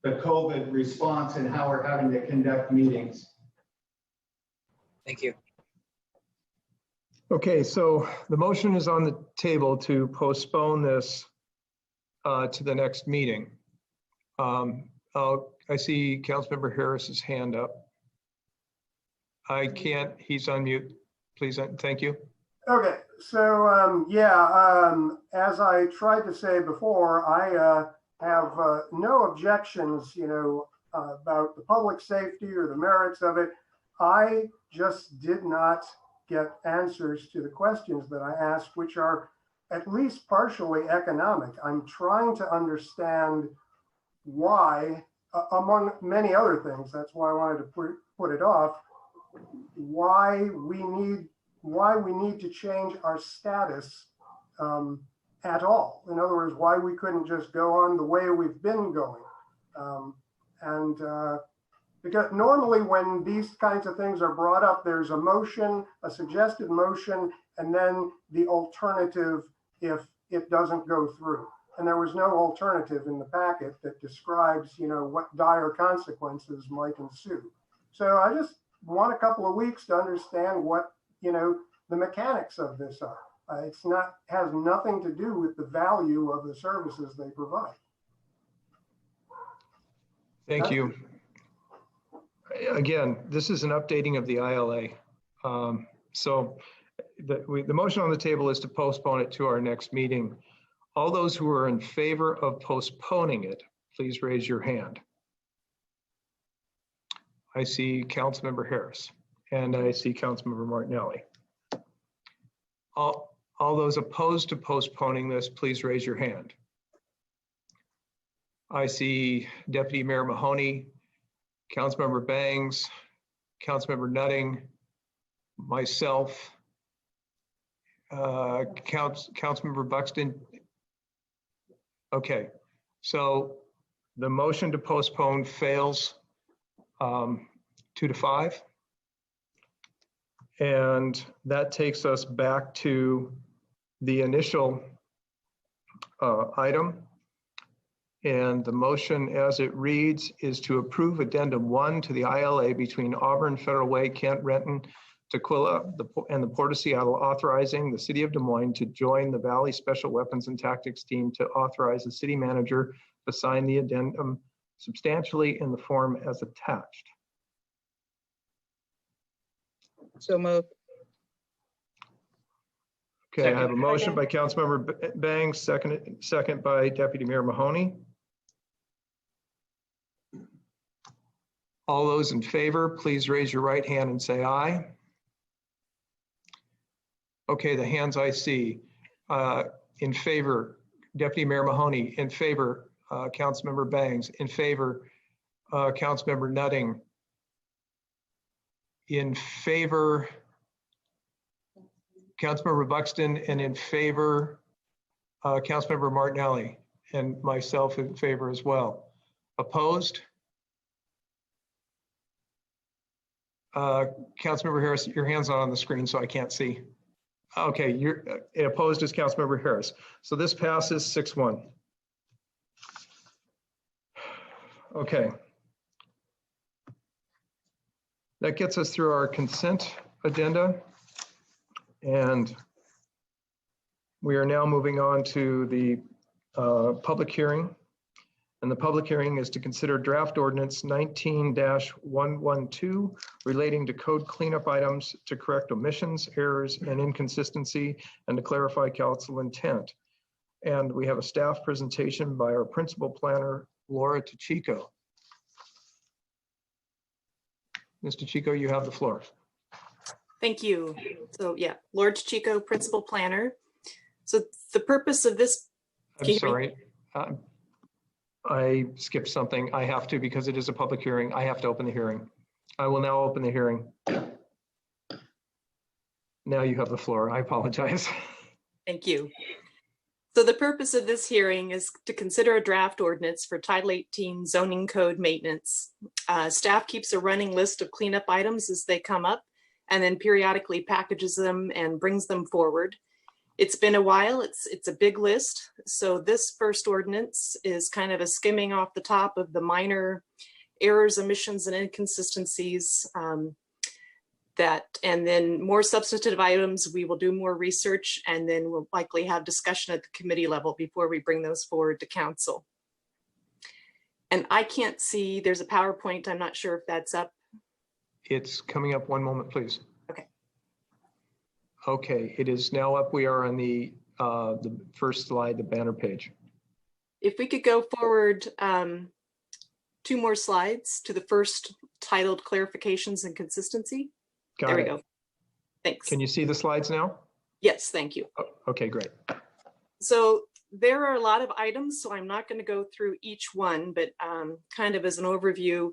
the COVID response and how we're having to conduct meetings. Thank you. Okay, so the motion is on the table to postpone this to the next meeting. I see Councilmember Harris's hand up. I can't, he's on mute. Please, thank you. Okay, so as I tried to say before, I have no objections, about the public safety or the merits of it. I just did not get answers to the questions that I asked, which are at least partially economic. I'm trying to understand why, among many other things, that's why I wanted to put it off, why we need to change our status at all. In other words, why we couldn't just go on the way we've been going. Because normally when these kinds of things are brought up, there's a motion, a suggested motion, and then the alternative if it doesn't go through. And there was no alternative in the packet that describes, what dire consequences might ensue. So I just want a couple of weeks to understand what, the mechanics of this are. Has nothing to do with the value of the services they provide. Thank you. Again, this is an updating of the ILA. So the motion on the table is to postpone it to our next meeting. All those who are in favor of postponing it, please raise your hand. I see Councilmember Harris and I see Councilmember Martinelli. All those opposed to postponing this, please raise your hand. I see Deputy Mayor Mahoney, Councilmember Bangs, Councilmember Nutting, myself, Councilmember Buxton. Okay, so the motion to postpone fails 2-5. And that takes us back to the initial item. And the motion as it reads is to approve Addendum 1 to the ILA between Auburn, Federal Way, Kent, Renton, Tukwila, and the Port of Seattle, authorizing the City of Des Moines to join the Valley Special Weapons and Tactics Team to authorize the city manager to sign the addendum substantially in the form as attached. So moved. Okay, I have a motion by Councilmember Bangs, second by Deputy Mayor Mahoney. All those in favor, please raise your right hand and say aye. Okay, the hands I see. In favor, Deputy Mayor Mahoney. In favor, Councilmember Bangs. In favor, Councilmember Nutting. In favor, Councilmember Buxton, and in favor, Councilmember Martinelli, and myself in favor as well. Opposed? Councilmember Harris, your hand's not on the screen, so I can't see. Okay, you're opposed is Councilmember Harris. So this passes 6-1. Okay. That gets us through our consent agenda. And we are now moving on to the public hearing. And the public hearing is to consider draft ordinance 19-112 relating to code cleanup items to correct omissions, errors, and inconsistency, and to clarify council intent. And we have a staff presentation by our principal planner, Laura Tachico. Ms. Tachico, you have the floor. Thank you. So yeah, Laura Tachico, principal planner. So the purpose of this. I'm sorry. I skipped something. I have to, because it is a public hearing. I have to open the hearing. I will now open the hearing. Now you have the floor. I apologize. Thank you. So the purpose of this hearing is to consider a draft ordinance for Title 18 zoning code maintenance. Staff keeps a running list of cleanup items as they come up and then periodically packages them and brings them forward. It's been a while, it's a big list. So this first ordinance is kind of a skimming off the top of the minor errors, omissions, and inconsistencies and then more substantive items. We will do more research and then we'll likely have discussion at the committee level before we bring those forward to council. And I can't see, there's a PowerPoint, I'm not sure if that's up. It's coming up. One moment, please. Okay. Okay, it is now up. We are on the first slide, the banner page. If we could go forward 2 more slides to the first titled clarifications and consistency. There we go. Thanks. Can you see the slides now? Yes, thank you. Oh, okay, great. So there are a lot of items, so I'm not going to go through each one, but kind of as an overview.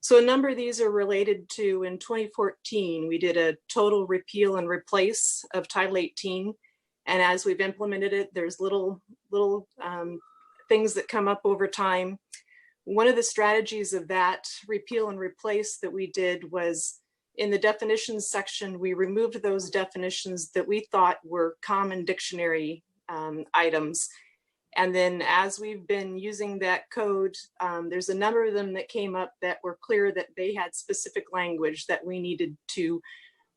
So a number of these are related to, in 2014, we did a total repeal and replace of Title 18. And as we've implemented it, there's little things that come up over time. One of the strategies of that repeal and replace that we did was in the definitions section, we removed those definitions that we thought were common dictionary items. And then as we've been using that code, there's a number of them that came up that were clear that they had specific language that we needed to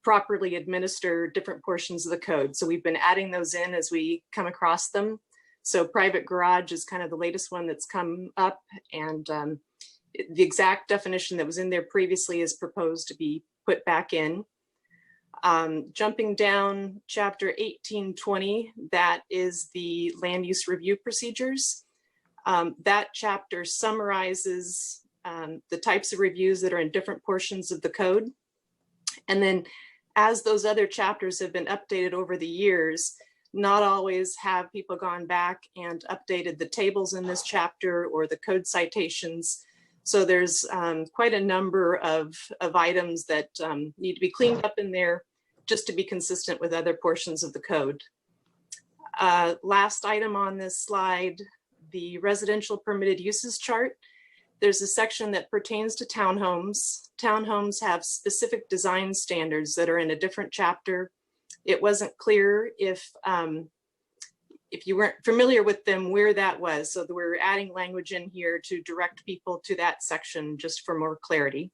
properly administer different portions of the code. So we've been adding those in as we come across them. So private garage is kind of the latest one that's come up, and the exact definition that was in there previously is proposed to be put back in. Jumping down chapter 1820, that is the land use review procedures. That chapter summarizes the types of reviews that are in different portions of the code. And then as those other chapters have been updated over the years, not always have people gone back and updated the tables in this chapter or the code citations. So there's quite a number of items that need to be cleaned up in there just to be consistent with other portions of the code. Last item on this slide, the residential permitted uses chart. There's a section that pertains to townhomes. Townhomes have specific design standards that are in a different chapter. It wasn't clear if you weren't familiar with them, where that was. So we're adding language in here to direct people to that section just for more clarity.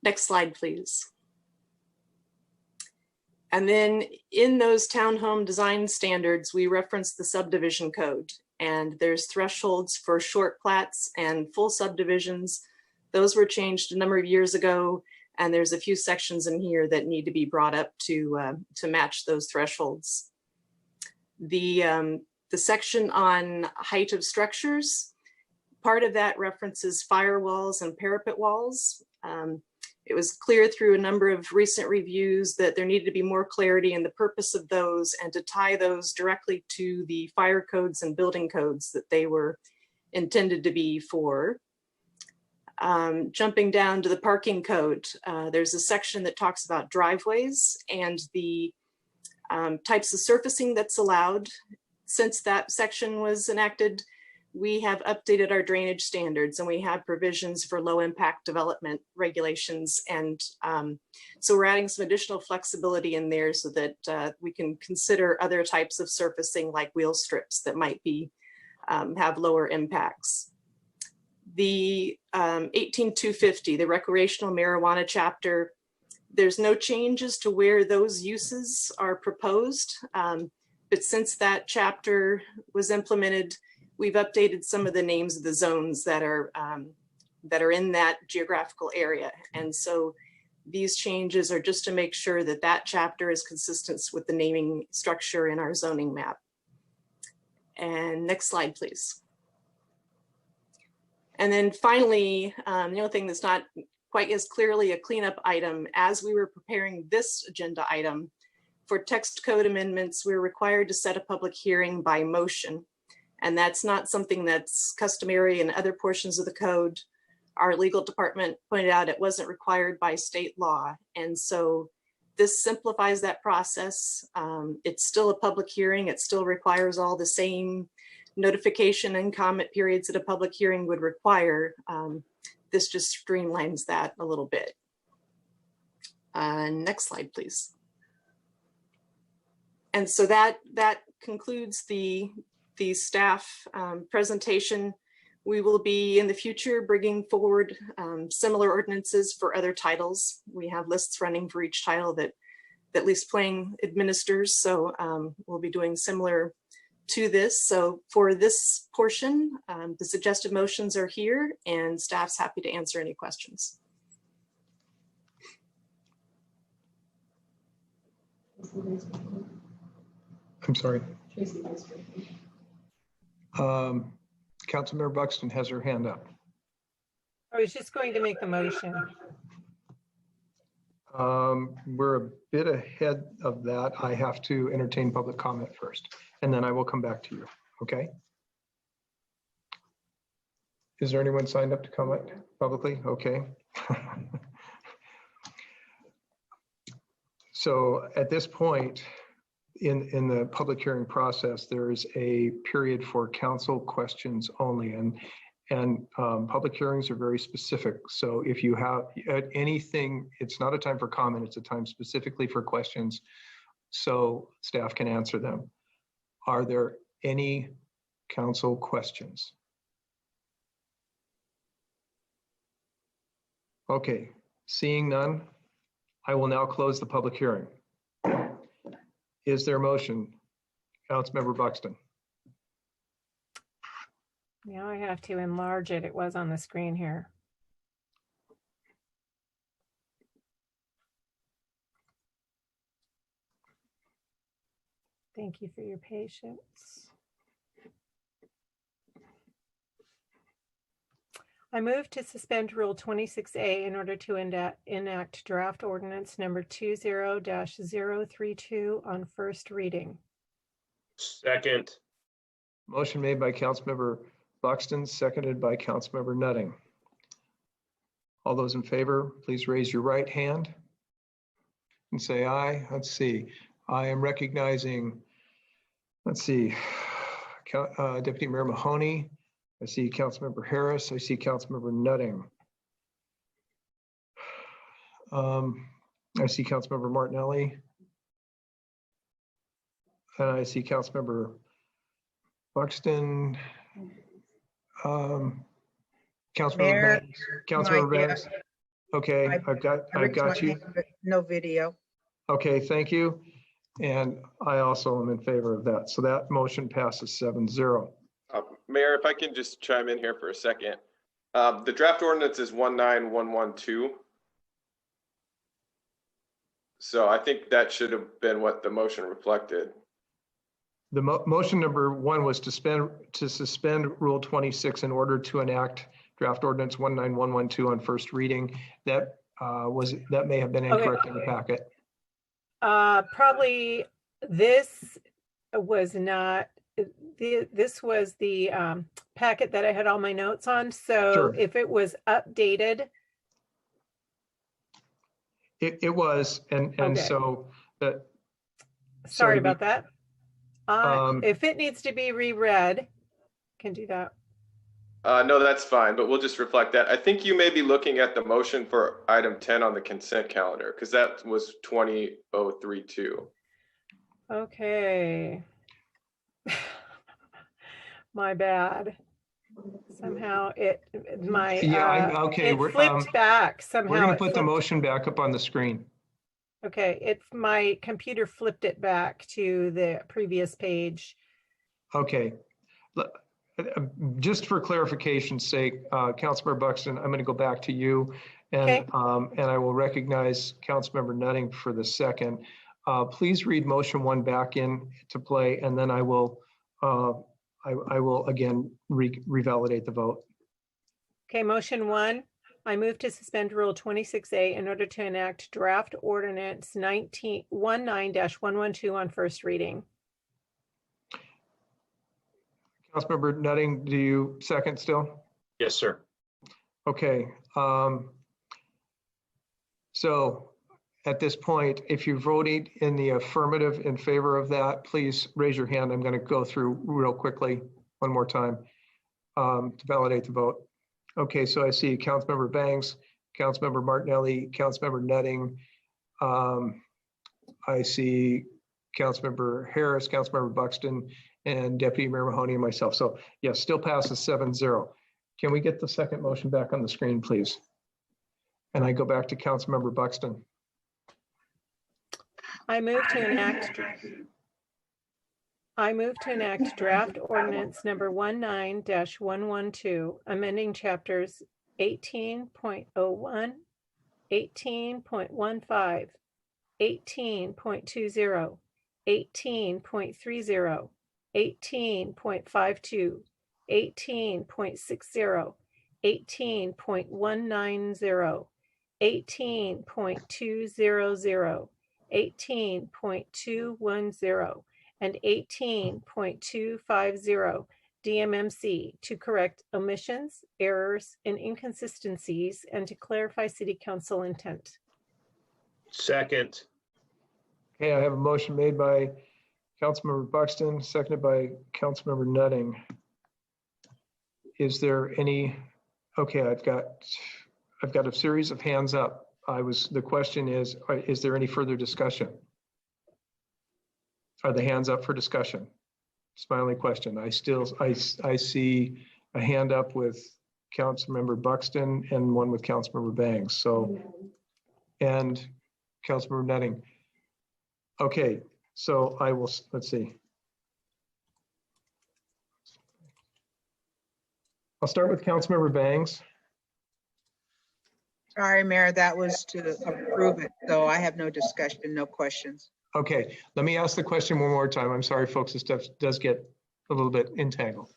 Next slide, please. And then in those townhome design standards, we reference the subdivision code, and there's thresholds for short plats and full subdivisions. Those were changed a number of years ago, and there's a few sections in here that need to be brought up to match those thresholds. The section on height of structures, part of that references firewalls and parapet walls. It was clear through a number of recent reviews that there needed to be more clarity in the purpose of those and to tie those directly to the fire codes and building codes that they were intended to be for. Jumping down to the parking code, there's a section that talks about driveways and the types of surfacing that's allowed. since that section was enacted, we have updated our drainage standards and we have provisions for low impact development regulations. And so we're adding some additional flexibility in there so that we can consider other types of surfacing like wheel strips that might be have lower impacts. The 18250, the recreational marijuana chapter, there's no changes to where those uses are proposed. But since that chapter was implemented, we've updated some of the names of the zones that are in that geographical area. And so these changes are just to make sure that that chapter is consistent with the naming structure in our zoning map. And next slide, please. And then finally, the only thing that's not quite as clearly a cleanup item, as we were preparing this agenda item, for text code amendments, we're required to set a public hearing by motion. And that's not something that's customary in other portions of the code. Our legal department pointed out it wasn't required by state law. And so this simplifies that process. It's still a public hearing. It still requires all the same notification and comment periods that a public hearing would require. This just streamlines that a little bit. Next slide, please. And so that concludes the staff presentation. We will be in the future bringing forward similar ordinances for other titles. We have lists running for each title that Least Plain administers. So we'll be doing similar to this. So for this portion, the suggested motions are here and staff's happy to answer any questions. I'm sorry. Councilmember Buxton has her hand up. I was just going to make the motion. We're a bit ahead of that. I have to entertain public comment first, and then I will come back to you, okay? Is there anyone signed up to comment publicly? Okay. So at this point, in the public hearing process, there is a period for council questions only, and public hearings are very specific. So if you have anything, it's not a time for comment, it's a time specifically for questions so staff can answer them. Are there any council questions? Okay, seeing none, I will now close the public hearing. Is there a motion? Councilmember Buxton. Now I have to enlarge it. It was on the screen here. Thank you for your patience. I move to suspend Rule 26A in order to enact draft ordinance number 20-032 on first reading. Second. Motion made by Councilmember Buxton, seconded by Councilmember Nutting. All those in favor, please raise your right hand and say aye. Let's see. I am recognizing, let's see, Deputy Mayor Mahoney. I see Councilmember Harris. I see Councilmember Nutting. I see Councilmember Martinelli. And I see Councilmember Buxton. Councilmember Banks. Councilmember Banks. Okay, I've got you. No video. Okay, thank you. And I also am in favor of that. So that motion passes 7-0. Mayor, if I can just chime in here for a second. The draft ordinance is 19112. So I think that should have been what the motion reflected. The motion number one was to suspend Rule 26 in order to enact draft ordinance 19112 on first reading. That may have been incorrect in the packet. Probably this was not. This was the packet that I had all my notes on. So Sure. If it was updated. It was, and Okay. so that. Sorry about that. If it needs to be reread, can do that. No, that's fine, but we'll just reflect that. I think you may be looking at the motion for item 10 on the consent calendar, because that was 20032. Okay. My bad. Somehow it, my, okay, it flipped back somehow. We're going it to put the flipped- motion back up on the screen. Okay, it's my computer flipped it back to the previous page. Okay. Just for clarification's sake, Councilmember Buxton, I'm going to go back to you, and Okay. And I will recognize Councilmember Nutting for the second. Please read motion 1 back in to play, and then I will again revalidate the vote. Okay, motion 1, I move to suspend Rule 26A in order to enact draft ordinance 19-112 on first reading. Councilmember Nutting, do you second still? Yes, sir. Okay. So at this point, if you voted in the affirmative in favor of that, please raise your hand. I'm going to go through real quickly one more time to validate the vote. Okay, so I see Councilmember Bangs, Councilmember Martinelli, Councilmember Nutting. I see Councilmember Harris, Councilmember Buxton, and Deputy Mayor Mahoney and myself. So yes, still passes 7-0. Can we get the second motion back on the screen, please? And I go back to Councilmember Buxton. I move to enact draft ordinance number 19-112, amending chapters 18.01, 18.15, 18.20, 18.30, 18.52, 18.60, 18.190, 18.200, 18.210, and 18.250 DMMC to correct omissions, errors, and inconsistencies and to clarify City Council intent. Second. Okay, I have a motion made by Councilmember Buxton, seconded by Councilmember Nutting. Is there any, okay, I've got a series of hands up. The question is there any further discussion? Are the hands up for discussion? It's my only question. I see a hand up with Councilmember Buxton and one with Councilmember Bangs. So, and Councilmember Nutting. Okay, so I will, let's see. I'll start with Councilmember Bangs. Sorry, Mayor, that was to approve it, so I have no discussion, no questions. Okay, let me ask the question one more time. I'm sorry, folks, this stuff does get a little bit entangled.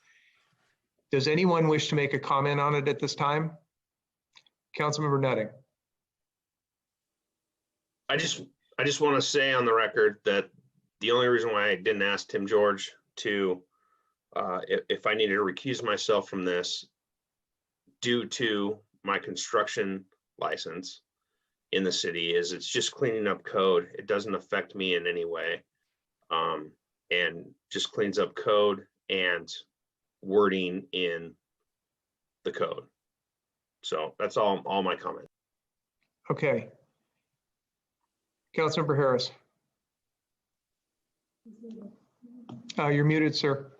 Does anyone wish to make a comment on it at this time? Councilmember Nutting. I just want to say on the record that the only reason why I didn't ask Tim George to, if I needed to recuse myself from this due to my construction license in the city is it's just cleaning up code. It doesn't affect me in any way. And just cleans up code and wording in the code. So that's all my comment. Okay. Councilmember Harris. You're muted, sir.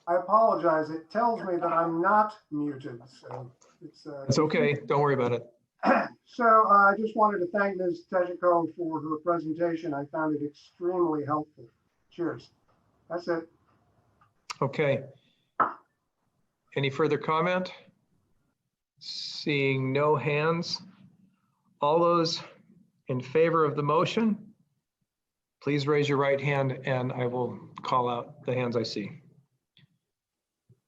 I apologize. It tells me that I'm not muted, so It's okay. Don't worry about it. So I just wanted to thank Ms. Tejico for her presentation. I found it extremely helpful. Cheers. That's it. Okay. Any further comment? Seeing no hands. All those in favor of the motion, please raise your right hand and I will call out the hands I see.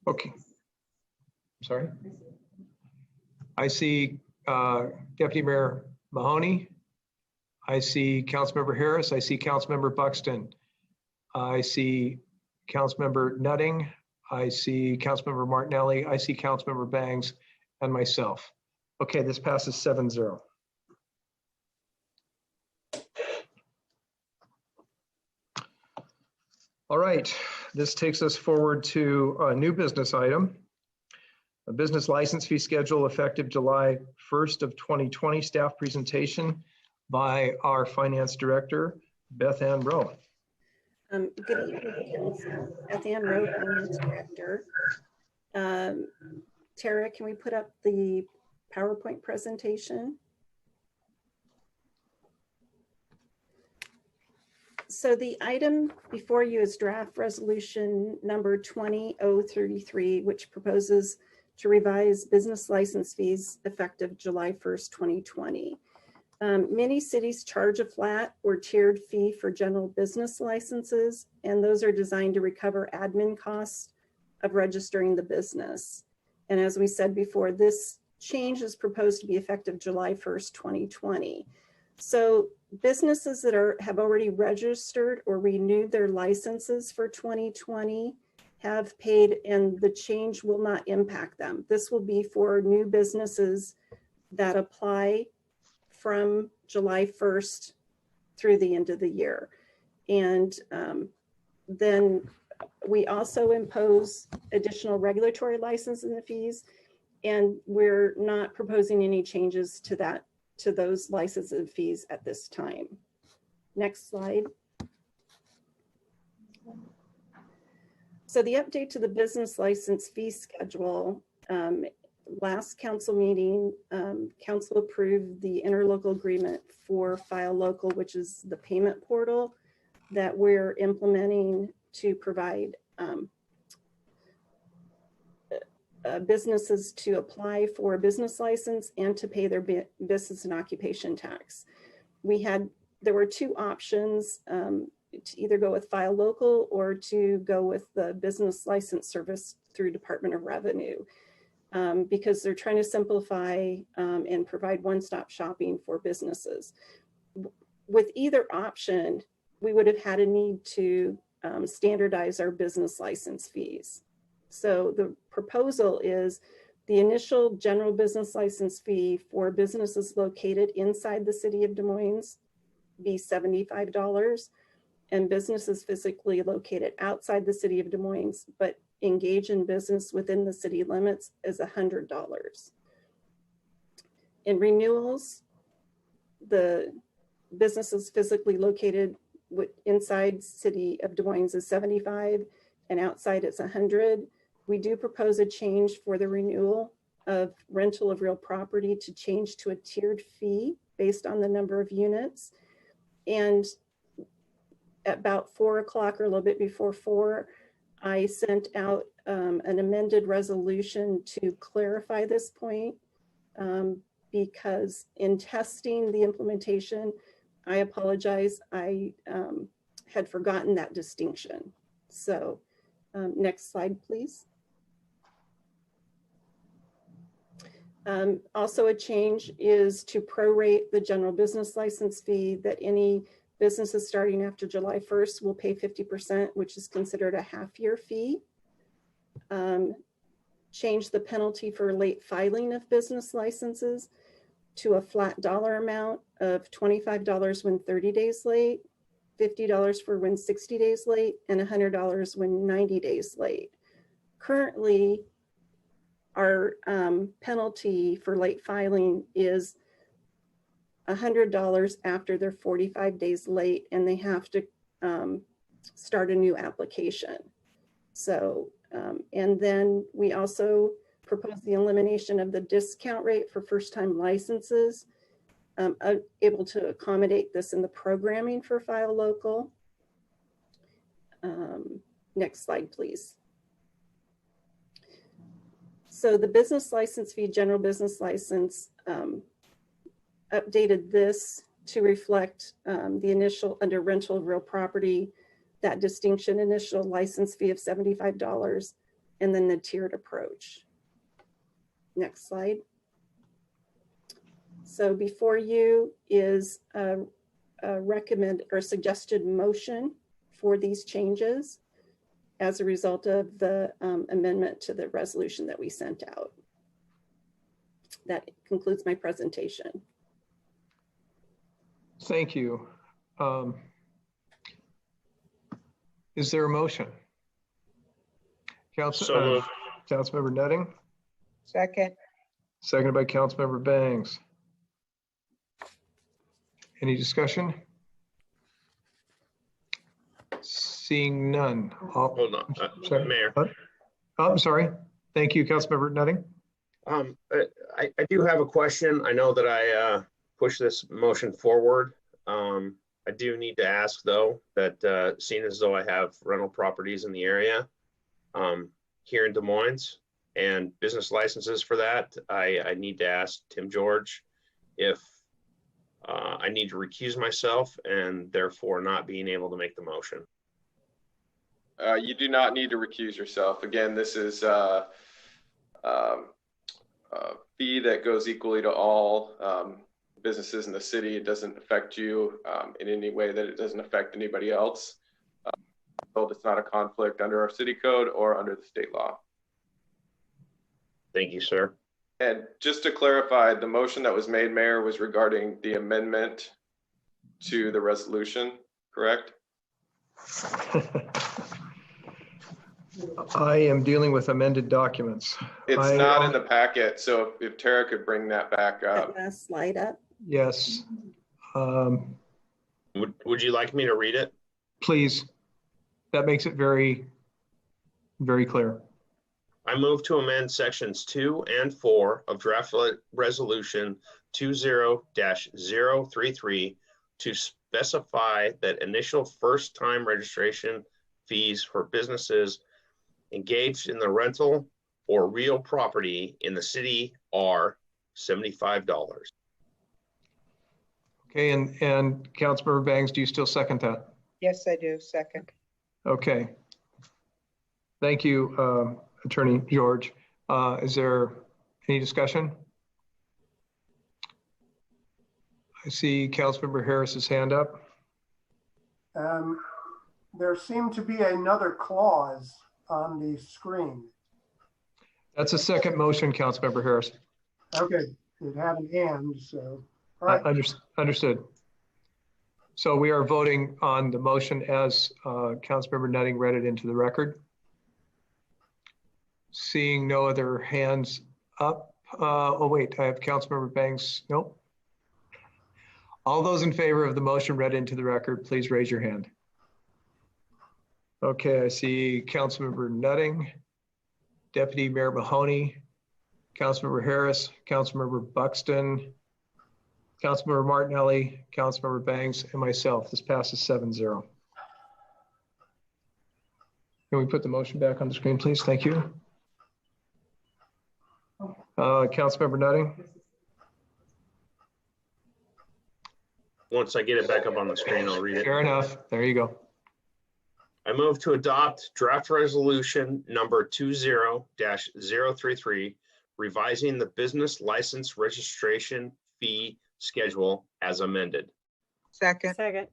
Okay. Sorry. I see Deputy Mayor Mahoney. I see Councilmember Harris. I see Councilmember Buxton. I see Councilmember Nutting. I see Councilmember Martinelli. I see Councilmember Bangs and myself. Okay, this passes 7-0. All right, this takes us forward to a new business item. A business license fee schedule effective July 1st of 2020, staff presentation by our finance director, Beth Ann Rowe. Good evening, Council. Beth Ann Rowe, Finance Director. Tara, can we put up the PowerPoint presentation? So the item before you is draft resolution number 20033, which proposes to revise business license fees effective July 1st, 2020. Many cities charge a flat or tiered fee for general business licenses, and those are designed to recover admin costs of registering the business. And as we said before, this change is proposed to be effective July 1st, 2020. So businesses that have already registered or renewed their licenses for 2020 have paid, and the change will not impact them. This will be for new businesses that apply from July 1st through the end of the year. And then we also impose additional regulatory licensing fees, and we're not proposing any changes to those licensing fees at this time. Next slide. So the update to the business license fee schedule, last council meeting, council approved the interlocal agreement for File Local, which is the payment portal that we're implementing to provide businesses to apply for a business license and to pay their business and occupation tax. There were two options, to either go with File Local or to go with the business license service through Department of Revenue, because they're trying to simplify and provide one-stop shopping for businesses. With either option, we would have had a need to standardize our business license fees. So the proposal is the initial general business license fee for businesses located inside the city of Des Moines be $75, and businesses physically located outside the city of Des Moines but engage in business within the city limits is $100. In renewals, the businesses physically located inside city of Des Moines is $75 and outside it's $100. We do propose a change for the renewal of rental of real property to change to a tiered fee based on the number of units. And at about 4 o'clock or a little bit before 4, I sent out an amended resolution to clarify this point, because in testing the implementation, I apologize, I had forgotten that distinction. So next slide, please. Also a change is to prorate the general business license fee that any businesses starting after July 1st will pay 50%, which is considered a half-year fee. Change the penalty for late filing of business licenses to a flat dollar amount of $25 when 30 days late, $50 for when 60 days late, and $100 when 90 days late. Currently, our penalty for late filing is $100 after they're 45 days late and they have to start a new application. So, and then we also propose the elimination of the discount rate for first-time licenses, able to accommodate this in the programming for File Local. Next slide, please. So the business license fee, general business license, updated this to reflect the initial under rental of real property, that distinction, initial license fee of $75, and then the tiered approach. Next slide. So before you is a recommend or suggested motion for these changes as a result of the amendment to the resolution that we sent out. That concludes my presentation. Thank you. Is there a motion? So moved. Councilmember Nutting, Second. seconded by Councilmember Bangs. Any discussion? Seeing none. Hold on, Sorry. Mayor. Oh, I'm sorry. Thank you, Councilmember Nutting. I do have a question. I know that I pushed this motion forward. I do need to ask though, that seeing as though I have rental properties in the area here in Des Moines and business licenses for that, I need to ask Tim George if I need to recuse myself and therefore not being able to make the motion. You do not need to recuse yourself. Again, this is a fee that goes equally to all businesses in the city. It doesn't affect you in any way that it doesn't affect anybody else. It's not a conflict under our city code or under the state law. Thank you, sir. And just to clarify, the motion that was made, Mayor, was regarding the amendment to the resolution, correct? I am dealing with amended documents. It's not in the packet, so if Tara could bring that back up. Last slide up. Yes. Would you like me to read it? Please. That makes it very, very clear. I move to amend sections 2 and 4 of draft resolution 20-033 to specify that initial first-time registration fees for businesses engaged in the rental or real property in the city are $75. Okay, and Councilmember Bangs, do you still second that? Yes, I do. Second. Okay. Thank you, Attorney George. Is there any discussion? I see Councilmember Harris's hand up. There seemed to be another clause on the screen. That's a second motion, Councilmember Harris. Okay, it had an and, so. All right. Understood. So we are voting on the motion as Councilmember Nutting read it into the record. Seeing no other hands up. Oh, wait, I have Councilmember Bangs. Nope. All those in favor of the motion read into the record, please raise your hand. Okay, I see Councilmember Nutting, Deputy Mayor Mahoney, Councilmember Harris, Councilmember Buxton, Councilmember Martinelli, Councilmember Bangs, and myself. This passes 7-0. Can we put the motion back on the screen, please? Thank you. Councilmember Nutting. Once I get it back up on the screen, I'll read it. Fair enough. There you go. I move to adopt draft resolution number 20-033, revising the business license registration fee schedule as amended. Second. Second.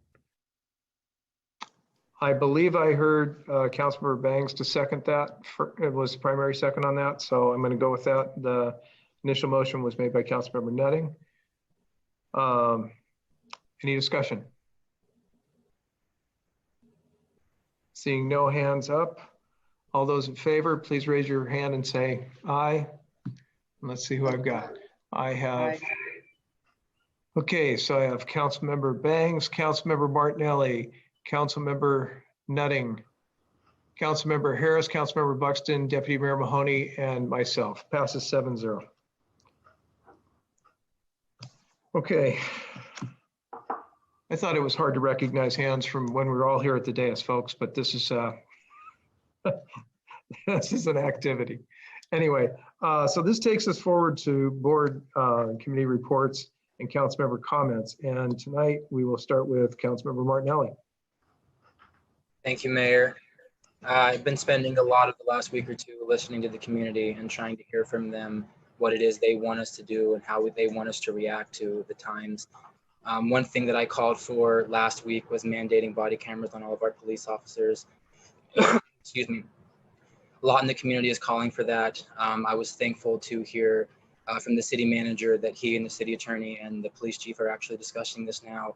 I believe I heard Councilmember Bangs to second that. It was primary second on that, so I'm going to go with that. The initial motion was made by Councilmember Nutting. Any discussion? Seeing no hands up, all those in favor, please raise your hand and say aye. And let's see who I've got. I have. Aye. Okay, so I have Councilmember Bangs, Councilmember Martinelli, Councilmember Nutting, Councilmember Harris, Councilmember Buxton, Deputy Mayor Mahoney, and myself. Passes 7-0. Okay. I thought it was hard to recognize hands from when we were all here at the dais, folks, but this is this is an activity. Anyway, so this takes us forward to board committee reports and council member comments. And tonight we will start with Councilmember Martinelli. Thank you, Mayor. I've been spending a lot of the last week or two listening to the community and trying to hear from them what it is they want us to do and how they want us to react to the times. One thing that I called for last week was mandating body cameras on all of our police officers. Excuse me. A lot in the community is calling for that. I was thankful to hear from the city manager that he and the city attorney and the police chief are actually discussing this now.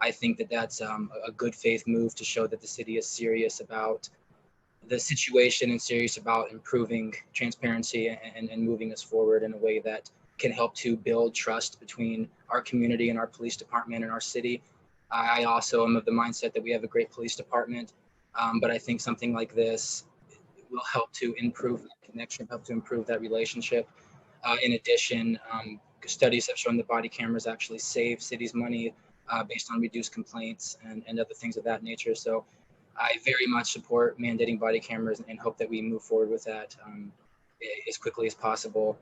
I think that that's a good faith move to show that the city is serious about the situation and serious about improving transparency and moving us forward in a way that can help to build trust between our community and our police department and our city. I also am of the mindset that we have a great police department, but I think something like this will help to improve that connection, help to improve that relationship. In addition, studies have shown that body cameras actually save cities money based on reduced complaints and other things of that nature. So I very much support mandating body cameras and hope that we move forward with that as quickly as possible.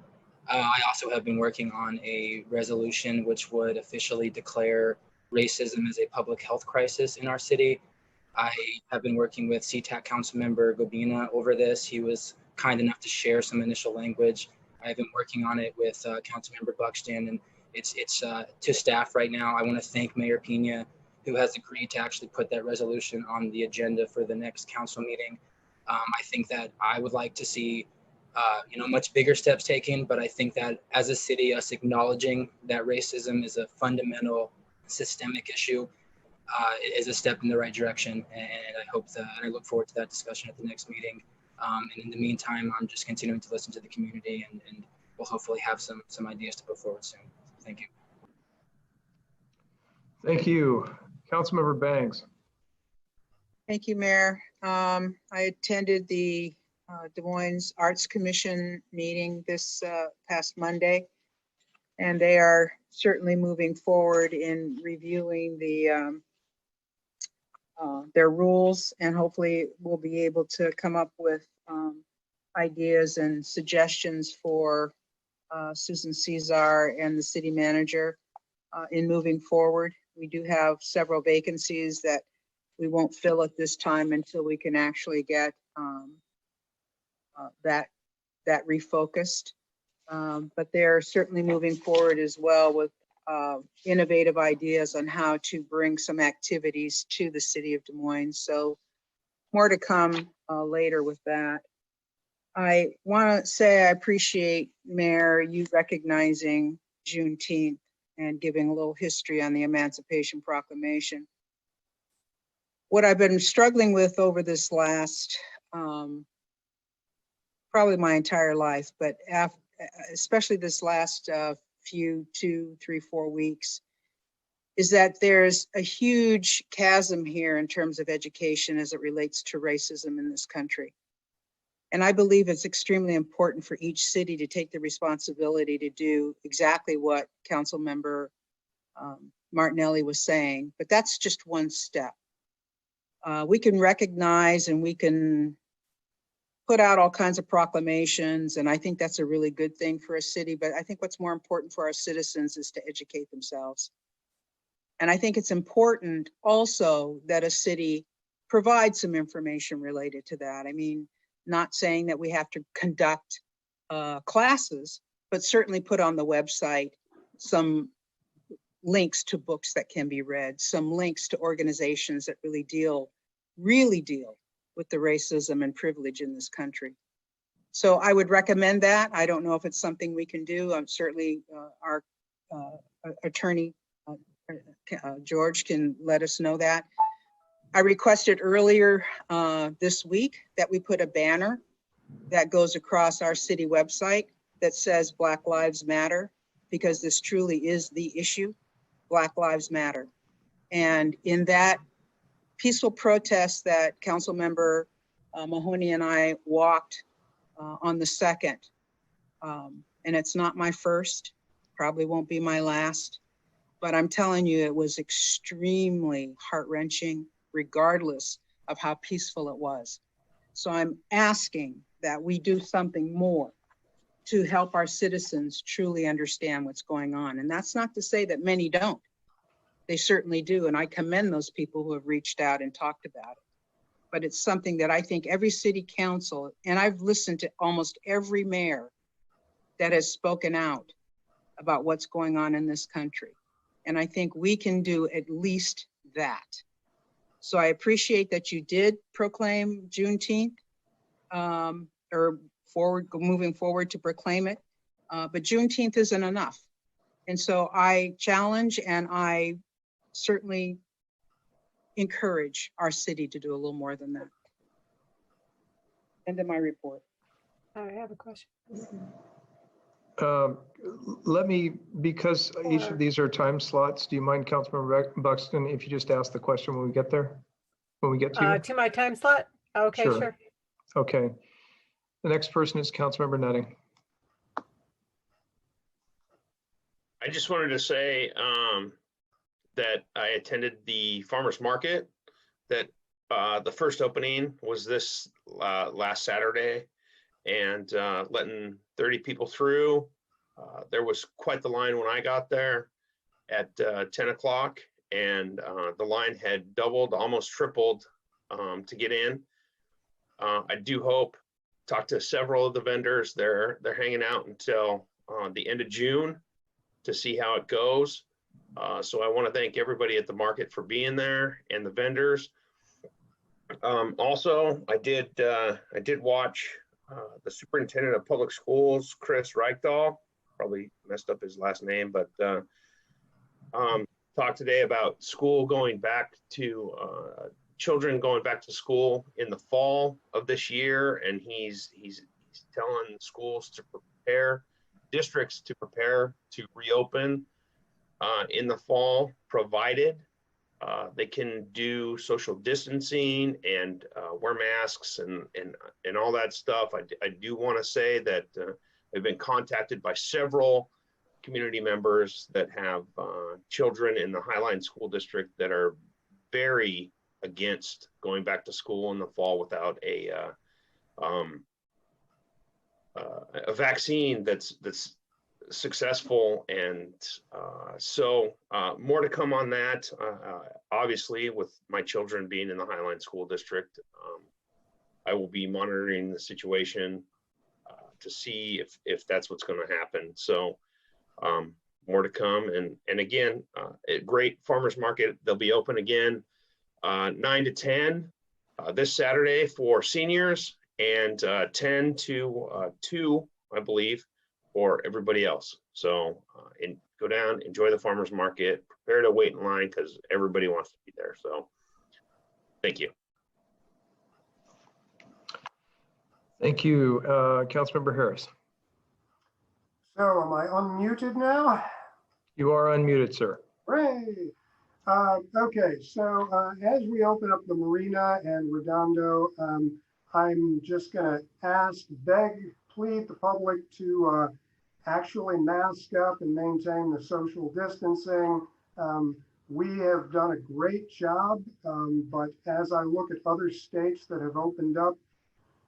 I also have been working on a resolution which would officially declare racism as a public health crisis in our city. I have been working with CTAC council member Gobina over this. He was kind enough to share some initial language. I've been working on it with council member Buxton, and it's to staff right now. I want to thank Mayor Pena, who has agreed to actually put that resolution on the agenda for the next council meeting. I think that I would like to see much bigger steps taken, but I think that as a city, us acknowledging that racism is a fundamental systemic issue is a step in the right direction. And I hope that, and I look forward to that discussion at the next meeting. And in the meantime, I'm just continuing to listen to the community, and we'll hopefully have some ideas to put forward soon. Thank you. Thank you. Councilmember Bangs. Thank you, Mayor. I attended the Des Moines Arts Commission meeting this past Monday, and they are certainly moving forward in reviewing their rules, and hopefully we'll be able to come up with ideas and suggestions for Susan Cesar and the city manager in moving forward. We do have several vacancies that we won't fill at this time until we can actually get that refocused. But they're certainly moving forward as well with innovative ideas on how to bring some activities to the city of Des Moines. So more to come later with that. I want to say I appreciate, Mayor, you recognizing Juneteenth and giving a little history on the Emancipation Proclamation. What I've been struggling with over this last, probably my entire life, but especially this last few 2, 3, 4 weeks, is that there's a huge chasm here in terms of education as it relates to racism in this country. And I believe it's extremely important for each city to take the responsibility to do exactly what Councilmember Martinelli was saying, but that's just one step. We can recognize and we can put out all kinds of proclamations, and I think that's a really good thing for a city, but I think what's more important for our citizens is to educate themselves. And I think it's important also that a city provide some information related to that. I mean, not saying that we have to conduct classes, but certainly put on the website some links to books that can be read, some links to organizations that really deal with the racism and privilege in this country. So I would recommend that. I don't know if it's something we can do. Certainly our attorney, George, can let us know that. I requested earlier this week that we put a banner that goes across our city website that says Black Lives Matter, because this truly is the issue. Black Lives Matter. And in that peaceful protest that Councilmember Mahoney and I walked on the 2nd, and it's not my first, probably won't be my last, but I'm telling you, it was extremely heart-wrenching, regardless of how peaceful it was. So I'm asking that we do something more to help our citizens truly understand what's going on. And that's not to say that many don't. They certainly do. And I commend those people who have reached out and talked about it. But it's something that I think every city council, and I've listened to almost every mayor that has spoken out about what's going on in this country. And I think we can do at least that. So I appreciate that you did proclaim Juneteenth, or moving forward to proclaim it, but Juneteenth isn't enough. And so I challenge, and I certainly encourage our city to do a little more than that. End of my report. I have a question. Let me, because each Or- of these are time slots, do you mind, Councilmember Buxton, if you just ask the question when we get there? When we get to you? To my time slot? Okay, Sure. sure. Okay. The next person is Councilmember Nutting. I just wanted to say that I attended the farmer's market, that the first opening was this last Saturday, and letting 30 people through. There was quite the line when I got there at 10 o'clock, and the line had doubled, almost tripled to get in. I do hope, talk to several of the vendors, they're hanging out until the end of June to see how it goes. So I want to thank everybody at the market for being there and the vendors. Also, I did watch the superintendent of public schools, Chris Reichdahl, probably messed up his last name, but talked today about school going back to children going back to school in the fall of this year, and he's telling schools to prepare, districts to prepare to reopen in the fall, provided they can do social distancing and wear masks and all that stuff. I do want to say that I've been contacted by several community members that have children in the Highline School District that are very against going back to school in the fall without a vaccine that's successful. And so more to come on that. Obviously, with my children being in the Highline School District, I will be monitoring the situation to see if that's what's going to happen. So more to come. And again, a great farmers market. They'll be open again 9 to 10 this Saturday for seniors, and 10 to 2, I believe, for everybody else. So and go down, enjoy the farmers market, prepare to wait in line because everybody wants to be there. So thank you. Thank you, Councilmember Harris. So am I unmuted now? You are unmuted, sir. Hooray! Okay, so as we open up the marina and Redondo, I'm just going to beg, plead the public to actually mask up and maintain the social distancing. We have done a great job, but as I look at other states that have opened up,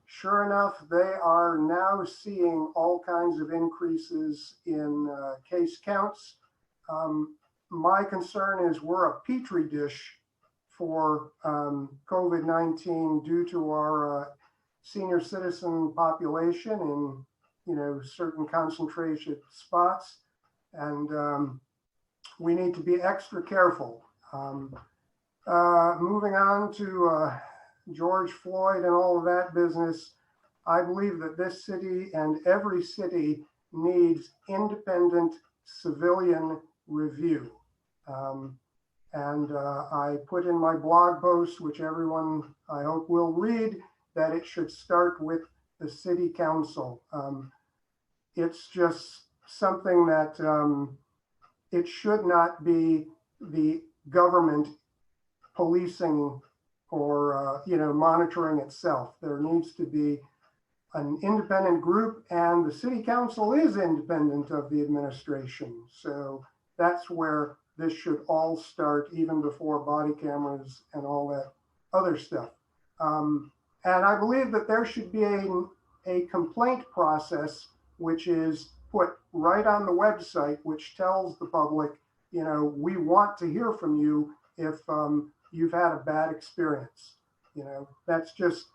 sure enough, they are now seeing all kinds of increases in case counts. My concern is we're a petri dish for COVID-19 due to our senior citizen population in certain concentration spots, and we need to be extra careful. Moving on to George Floyd and all of that business, I believe that this city and every city needs independent civilian review. I put in my blog post, which everyone I hope will read, that it should start with the city council. It's just something that it should not be the government policing or monitoring itself. There needs to be an independent group, and the city council is independent of the administration. So that's where this should all start, even before body cameras and all that other stuff. And I believe that there should be a complaint process, which is put right on the website, which tells the public, we want to hear from you if you've had a bad experience. That's just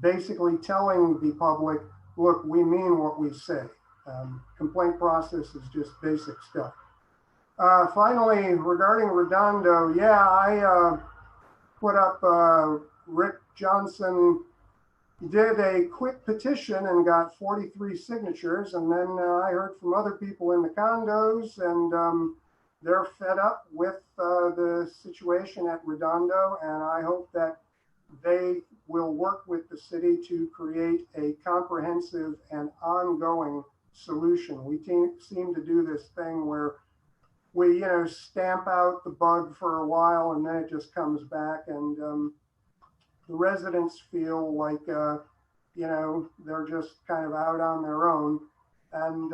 basically telling the public, look, we mean what we say. Complaint process is just basic stuff. Finally, regarding Redondo, I put up Rick Johnson did a quick petition and got 43 signatures. And then I heard from other people in the condos, and they're fed up with the situation at Redondo, and I hope that they will work with the city to create a comprehensive and ongoing solution. We seem to do this thing where we, stamp out the bug for a while and then it just comes back, and the residents feel like, they're just kind of out on their own. And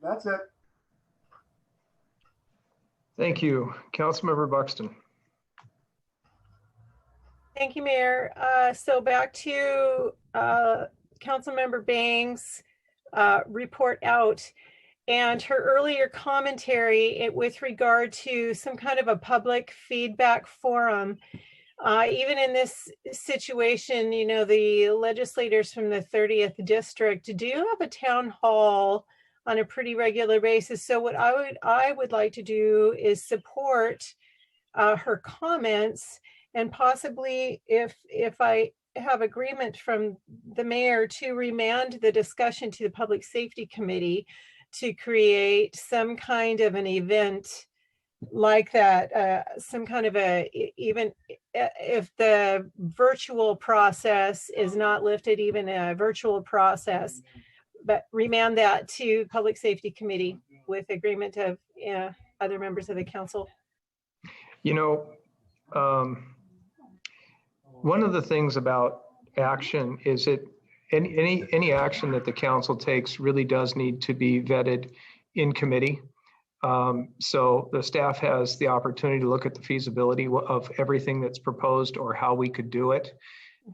that's it. Thank you. Councilmember Buxton. Thank you, Mayor. So back to Councilmember Bang's report out and her earlier commentary with regard to some kind of a public feedback forum. Even in this situation, the legislators from the 30th district do have a town hall on a pretty regular basis. So what I would like to do is support her comments, and possibly if I have agreement from the mayor to remand the discussion to the Public Safety Committee to create some kind of an event like that, some kind of even if the virtual process is not lifted, even a virtual process, but remand that to Public Safety Committee with agreement of other members of the council. One of the things about action is that any action that the council takes really does need to be vetted in committee. So the staff has the opportunity to look at the feasibility of everything that's proposed or how we could do it.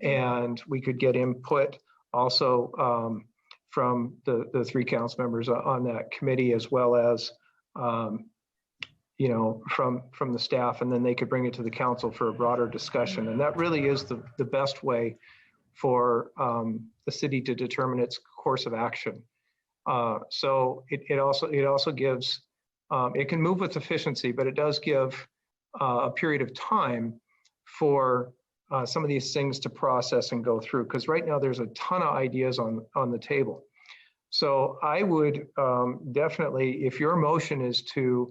And we could get input also from the three council members on that committee, as well as from the staff, and then they could bring it to the council for a broader discussion. And that really is the best way for the city to determine its course of action. So it also gives, it can move with efficiency, but it does give a period of time for some of these things to process and go through, because right now there's a ton of ideas on the table. So I would definitely, if your motion is to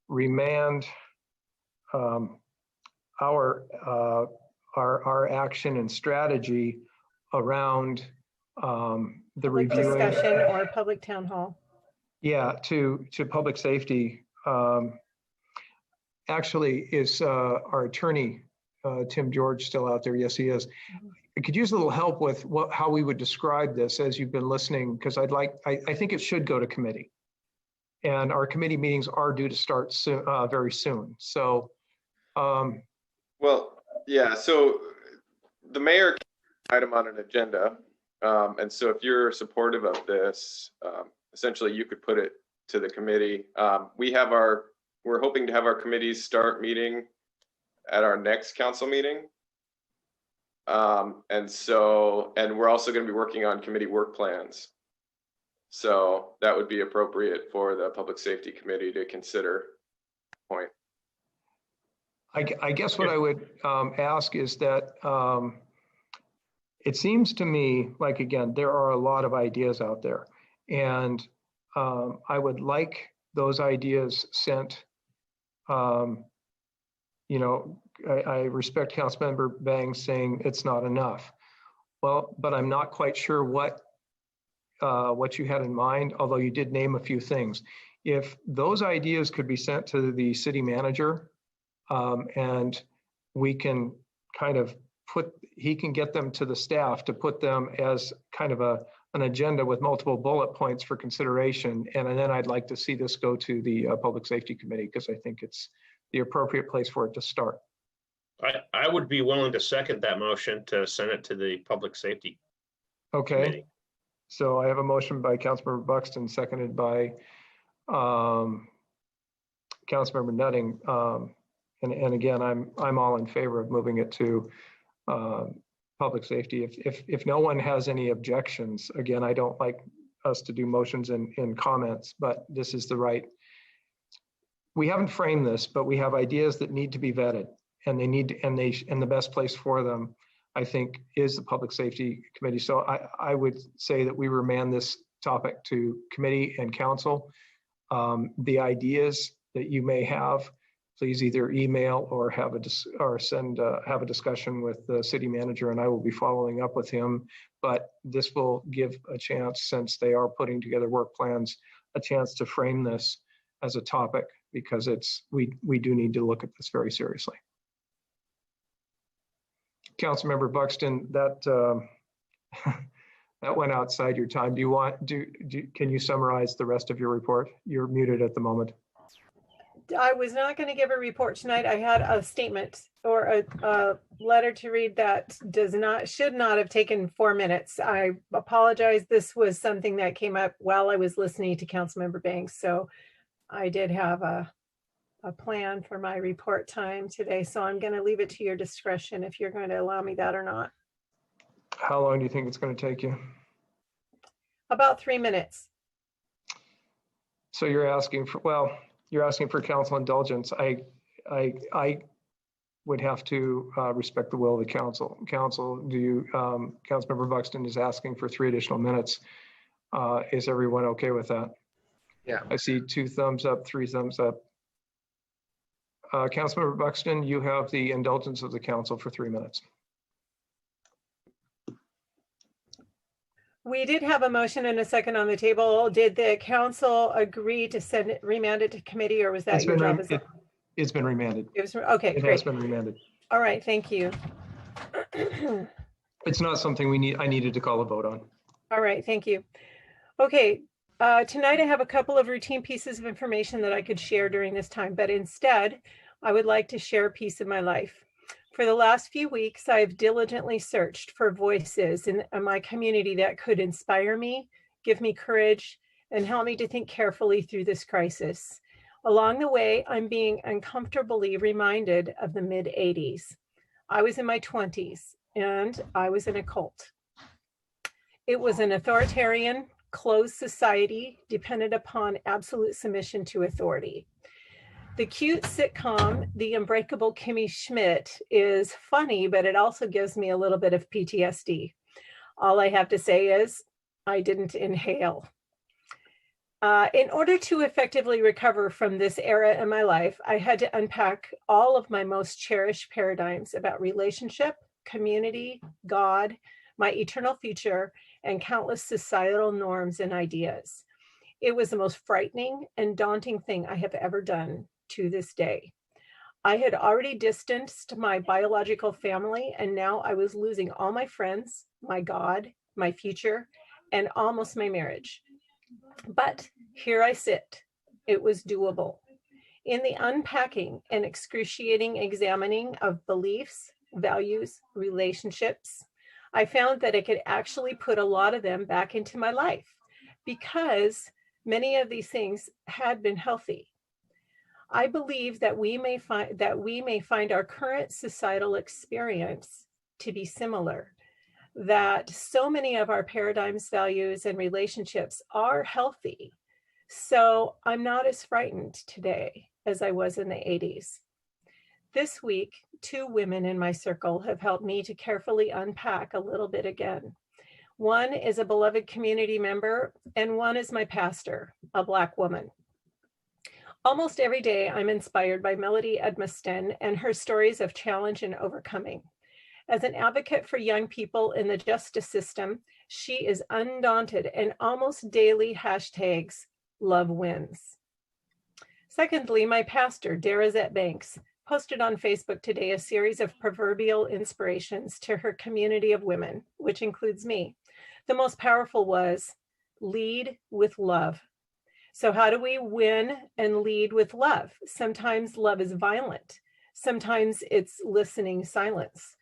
remand our action and strategy around the reviewing discussion or public town hall. Yeah, to public safety. Actually, is our attorney, Tim George, still out there? Yes, he is. I could use a little help with how we would describe this as you've been listening, because I think it should go to committee. And our committee meetings are due to start soon, very soon. So, well, yeah, so the mayor item on an agenda. And so if you're supportive of this, essentially you could put it to the committee. We're hoping to have our committees start meeting at our next council meeting. And we're also going to be working on committee work plans. So that would be appropriate for the Public Safety Committee to consider. Point. I guess what I would ask is that it seems to me like, again, there are a lot of ideas out there, and I would like those ideas sent. I respect Councilmember Bang saying it's not enough. Well, but I'm not quite sure what you had in mind, although you did name a few things. If those ideas could be sent to the city manager, and we can kind of he can get them to the staff to put them as kind of an agenda with multiple bullet points for consideration. And then I'd like to see this go to the Public Safety Committee, because I think it's the appropriate place for it to start. I would be willing to second that motion to send it to the Public Safety Committee. So I have a motion by Councilmember Buxton, seconded by Councilmember Nutting. And again, I'm all in favor of moving it to public safety. If no one has any objections, again, I don't like us to do motions in comments, but this is the right. We haven't framed this, but we have ideas that need to be vetted, and the best place for them, I think, is the Public Safety Committee. So I would say that we remand this topic to committee and council. The ideas that you may have, please either email or have a discussion with the city manager, and I will be following up with him. But this will give a chance, since they are putting together work plans, a chance to frame this as a topic, because we do need to look at this very seriously. Councilmember Buxton, that that went outside your time. Can you summarize the rest of your report? You're muted at the moment. I was not going to give a report tonight. I had a statement or a letter to read that should not have taken 4 minutes. I apologize. This was something that came up while I was listening to Councilmember Banks. So I did have a plan for my report time today. So I'm going to leave it to your discretion if you're going to allow me that or not. How long do you think it's going to take you? About 3 minutes. So you're asking for council indulgence. I would have to respect the will of the council. Councilmember Buxton is asking for 3 additional minutes. Is everyone okay with that? Yeah. I see 2 thumbs up, 3 thumbs up. Councilmember Buxton, you have the indulgence of the council for 3 minutes. We did have a motion and a second on the table. Did the council agree to remand it to committee, or was that your job? It's been remanded. It was, okay, It great. has been remanded. All right, thank you. It's not something I needed to call a vote on. All right, thank you. Okay, tonight I have a couple of routine pieces of information that I could share during this time, but instead I would like to share a piece of my life. For the last few weeks, I've diligently searched for voices in my community that could inspire me, give me courage, and help me to think carefully through this crisis. Along the way, I'm being uncomfortably reminded of the mid-'80s. I was in my 20s and I was in a cult. It was an authoritarian, closed society dependent upon absolute submission to authority. The cute sitcom, The Unbreakable Kimmy Schmidt, is funny, but it also gives me a little bit of PTSD. All I have to say is I didn't inhale. In order to effectively recover from this era in my life, I had to unpack all of my most cherished paradigms about relationship, community, God, my eternal future, and countless societal norms and ideas. It was the most frightening and daunting thing I have ever done to this day. I had already distanced my biological family, and now I was losing all my friends, my God, my future, and almost my marriage. But here I sit. It was doable. In the unpacking and excruciating examining of beliefs, values, relationships, I found that I could actually put a lot of them back into my life because many of these things had been healthy. I believe that we may find our current societal experience to be similar, that so many of our paradigms, values, and relationships are healthy. So I'm not as frightened today as I was in the 80s. This week, 2 women in my circle have helped me to carefully unpack a little bit again. One is a beloved community member, and one is my pastor, a Black woman. Almost every day, I'm inspired by Melody Edmiston and her stories of challenge and overcoming. As an advocate for young people in the justice system, she is undaunted and almost daily hashtags love wins. Secondly, my pastor, Darazette Banks, posted on Facebook today a series of proverbial inspirations to her community of women, which includes me. The most powerful was lead with love. So how do we win and lead with love? Sometimes love is violent. Sometimes it's listening silence.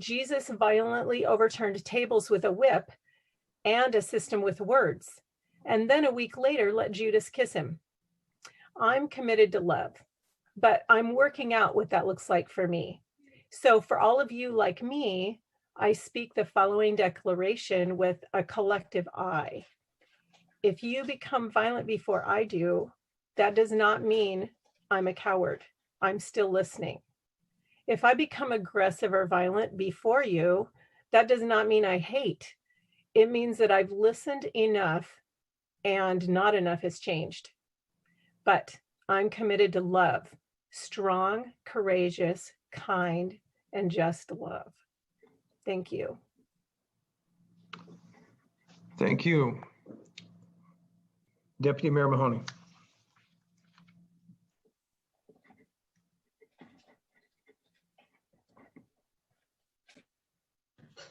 Jesus violently overturned tables with a whip and a system with words. And then a week later, let Judas kiss him. I'm committed to love, but I'm working out what that looks like for me. So for all of you like me, I speak the following declaration with a collective I. If you become violent before I do, that does not mean I'm a coward. I'm still listening. If I become aggressive or violent before you, that does not mean I hate. It means that I've listened enough and not enough has changed. But I'm committed to love, strong, courageous, kind, and just love. Thank you. Thank you. Deputy Mayor Mahoney.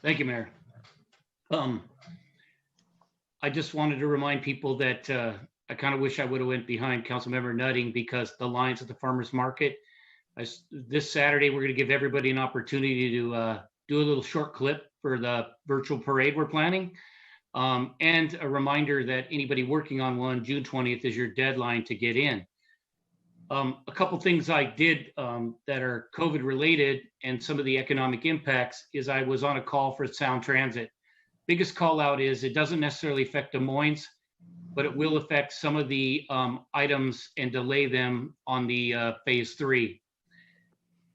Thank you, Mayor. I just wanted to remind people that I kind of wish I would have went behind Councilmember Nutting because the lines at the farmer's market. This Saturday, we're going to give everybody an opportunity to do a little short clip for the virtual parade we're planning. And a reminder that anybody working on one, June 20th is your deadline to get in. A couple things I did that are COVID related and some of the economic impacts is I was on a call for Sound Transit. Biggest call out is it doesn't necessarily affect Des Moines, but it will affect some of the items and delay them on the phase 3.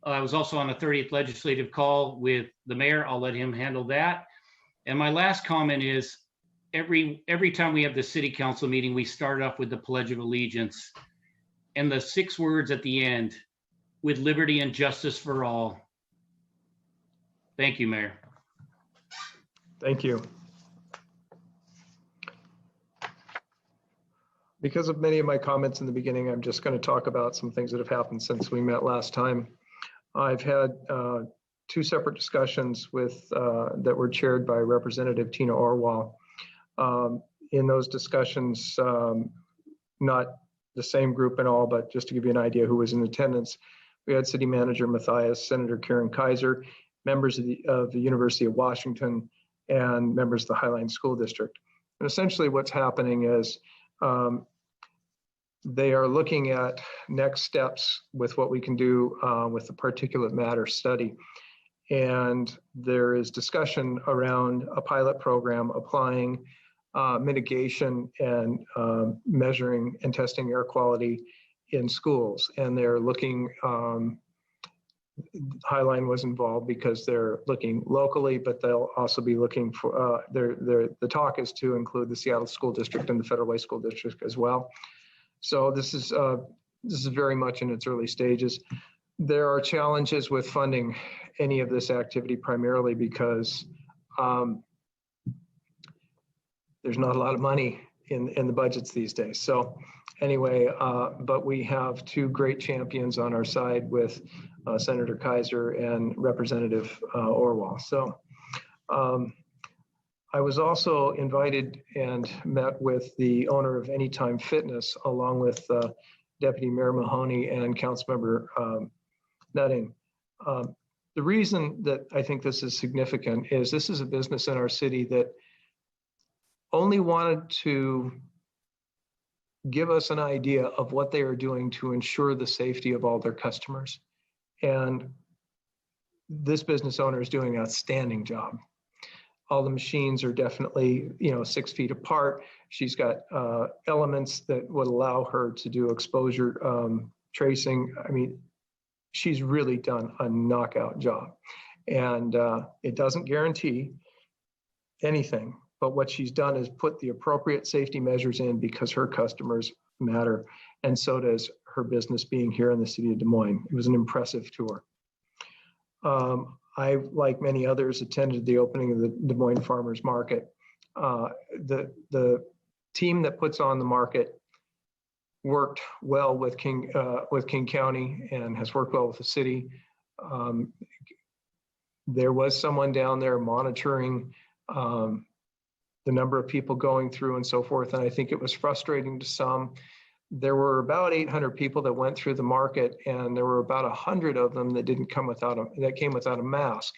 I was also on a 30th legislative call with the mayor. I'll let him handle that. And my last comment is every time we have the city council meeting, we start off with the Pledge of Allegiance and the 6 words at the end, with liberty and justice for all. Thank you, Mayor. Thank you. Because of many of my comments in the beginning, I'm just going to talk about some things that have happened since we met last time. I've had 2 separate discussions with that were chaired by Representative Tina Orwell. In those discussions, not the same group and all, but just to give you an idea who was in attendance, we had City Manager Matthias, Senator Karen Kaiser, members of the University of Washington, and members of the Highline School District. And essentially what's happening is they are looking at next steps with what we can do with the particulate matter study. And there is discussion around a pilot program applying mitigation and measuring and testing air quality in schools. And they're looking, Highline was involved because they're looking locally, but they'll also be looking for, the talk is to include the Seattle School District and the Federal Way School District as well. So this is very much in its early stages. There are challenges with funding any of this activity, primarily because there's not a lot of money in the budgets these days. So anyway, but we have 2 great champions on our side with Senator Kaiser and Representative Orwell. So I was also invited and met with the owner of Anytime Fitness, along with Deputy Mayor Mahoney and Councilmember Nutting. The reason that I think this is significant is this is a business in our city that only wanted to give us an idea of what they are doing to ensure the safety of all their customers. And this business owner is doing an outstanding job. All the machines are definitely, 6 feet apart. She's got elements that would allow her to do exposure tracing. I mean, she's really done a knockout job. And it doesn't guarantee anything, but what she's done is put the appropriate safety measures in because her customers matter. And so does her business being here in the city of Des Moines. It was an impressive tour. I, like many others, attended the opening of the Des Moines Farmers Market. The team that puts on the market worked well with King County and has worked well with the city. There was someone down there monitoring the number of people going through and so forth, and I think it was frustrating to some. There were about 800 people that went through the market, and there were about 100 of them that came without a mask.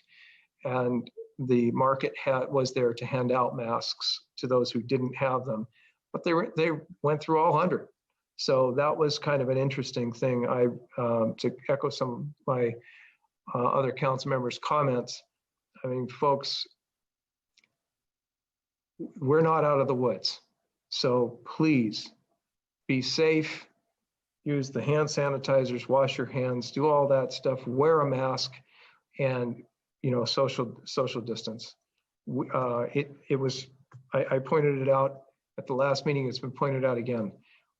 And the market was there to hand out masks to those who didn't have them, but they went through all 100. So that was kind of an interesting thing. To echo some of my other council members' comments. I mean, folks, we're not out of the woods. So please be safe, use the hand sanitizers, wash your hands, do all that stuff, wear a mask, and social distance. I pointed it out at the last meeting, it's been pointed out again.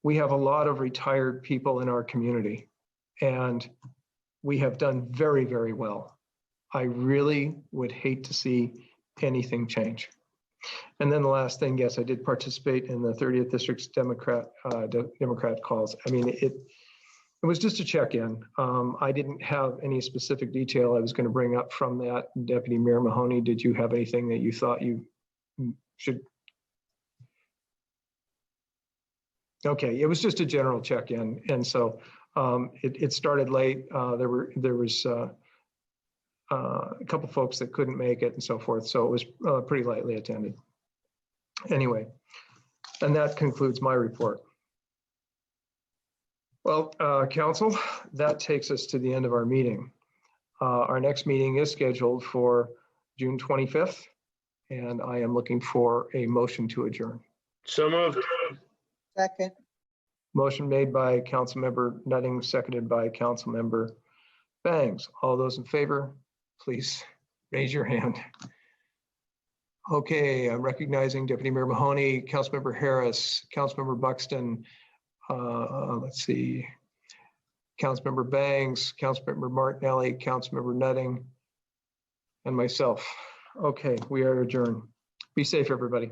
we have a lot of retired people in our community, and we have done very, very well. I really would hate to see anything change. And then the last thing, yes, I did participate in the 30th District's Democrat calls. I mean, it was just a check-in. I didn't have any specific detail I was going to bring up from that. Deputy Mayor Mahoney, did you have anything that you thought you should? Okay, it was just a general check-in, and so it started late. There was a couple folks that couldn't make it and so forth, so it was pretty lightly attended. Anyway, and that concludes my report. Well, Council, that takes us to the end of our meeting. Our next meeting is scheduled for June 25th, and I am looking for a motion to adjourn. So moved. Second. Motion made by Councilmember Nutting, seconded by Councilmember Bangs. All those in favor, please raise your hand. Okay, I'm recognizing Deputy Mayor Mahoney, Councilmember Harris, Councilmember Buxton, let's see, Councilmember Bangs, Councilmember Martinelli, Councilmember Nutting, and myself. Okay, we are adjourned. Be safe, everybody.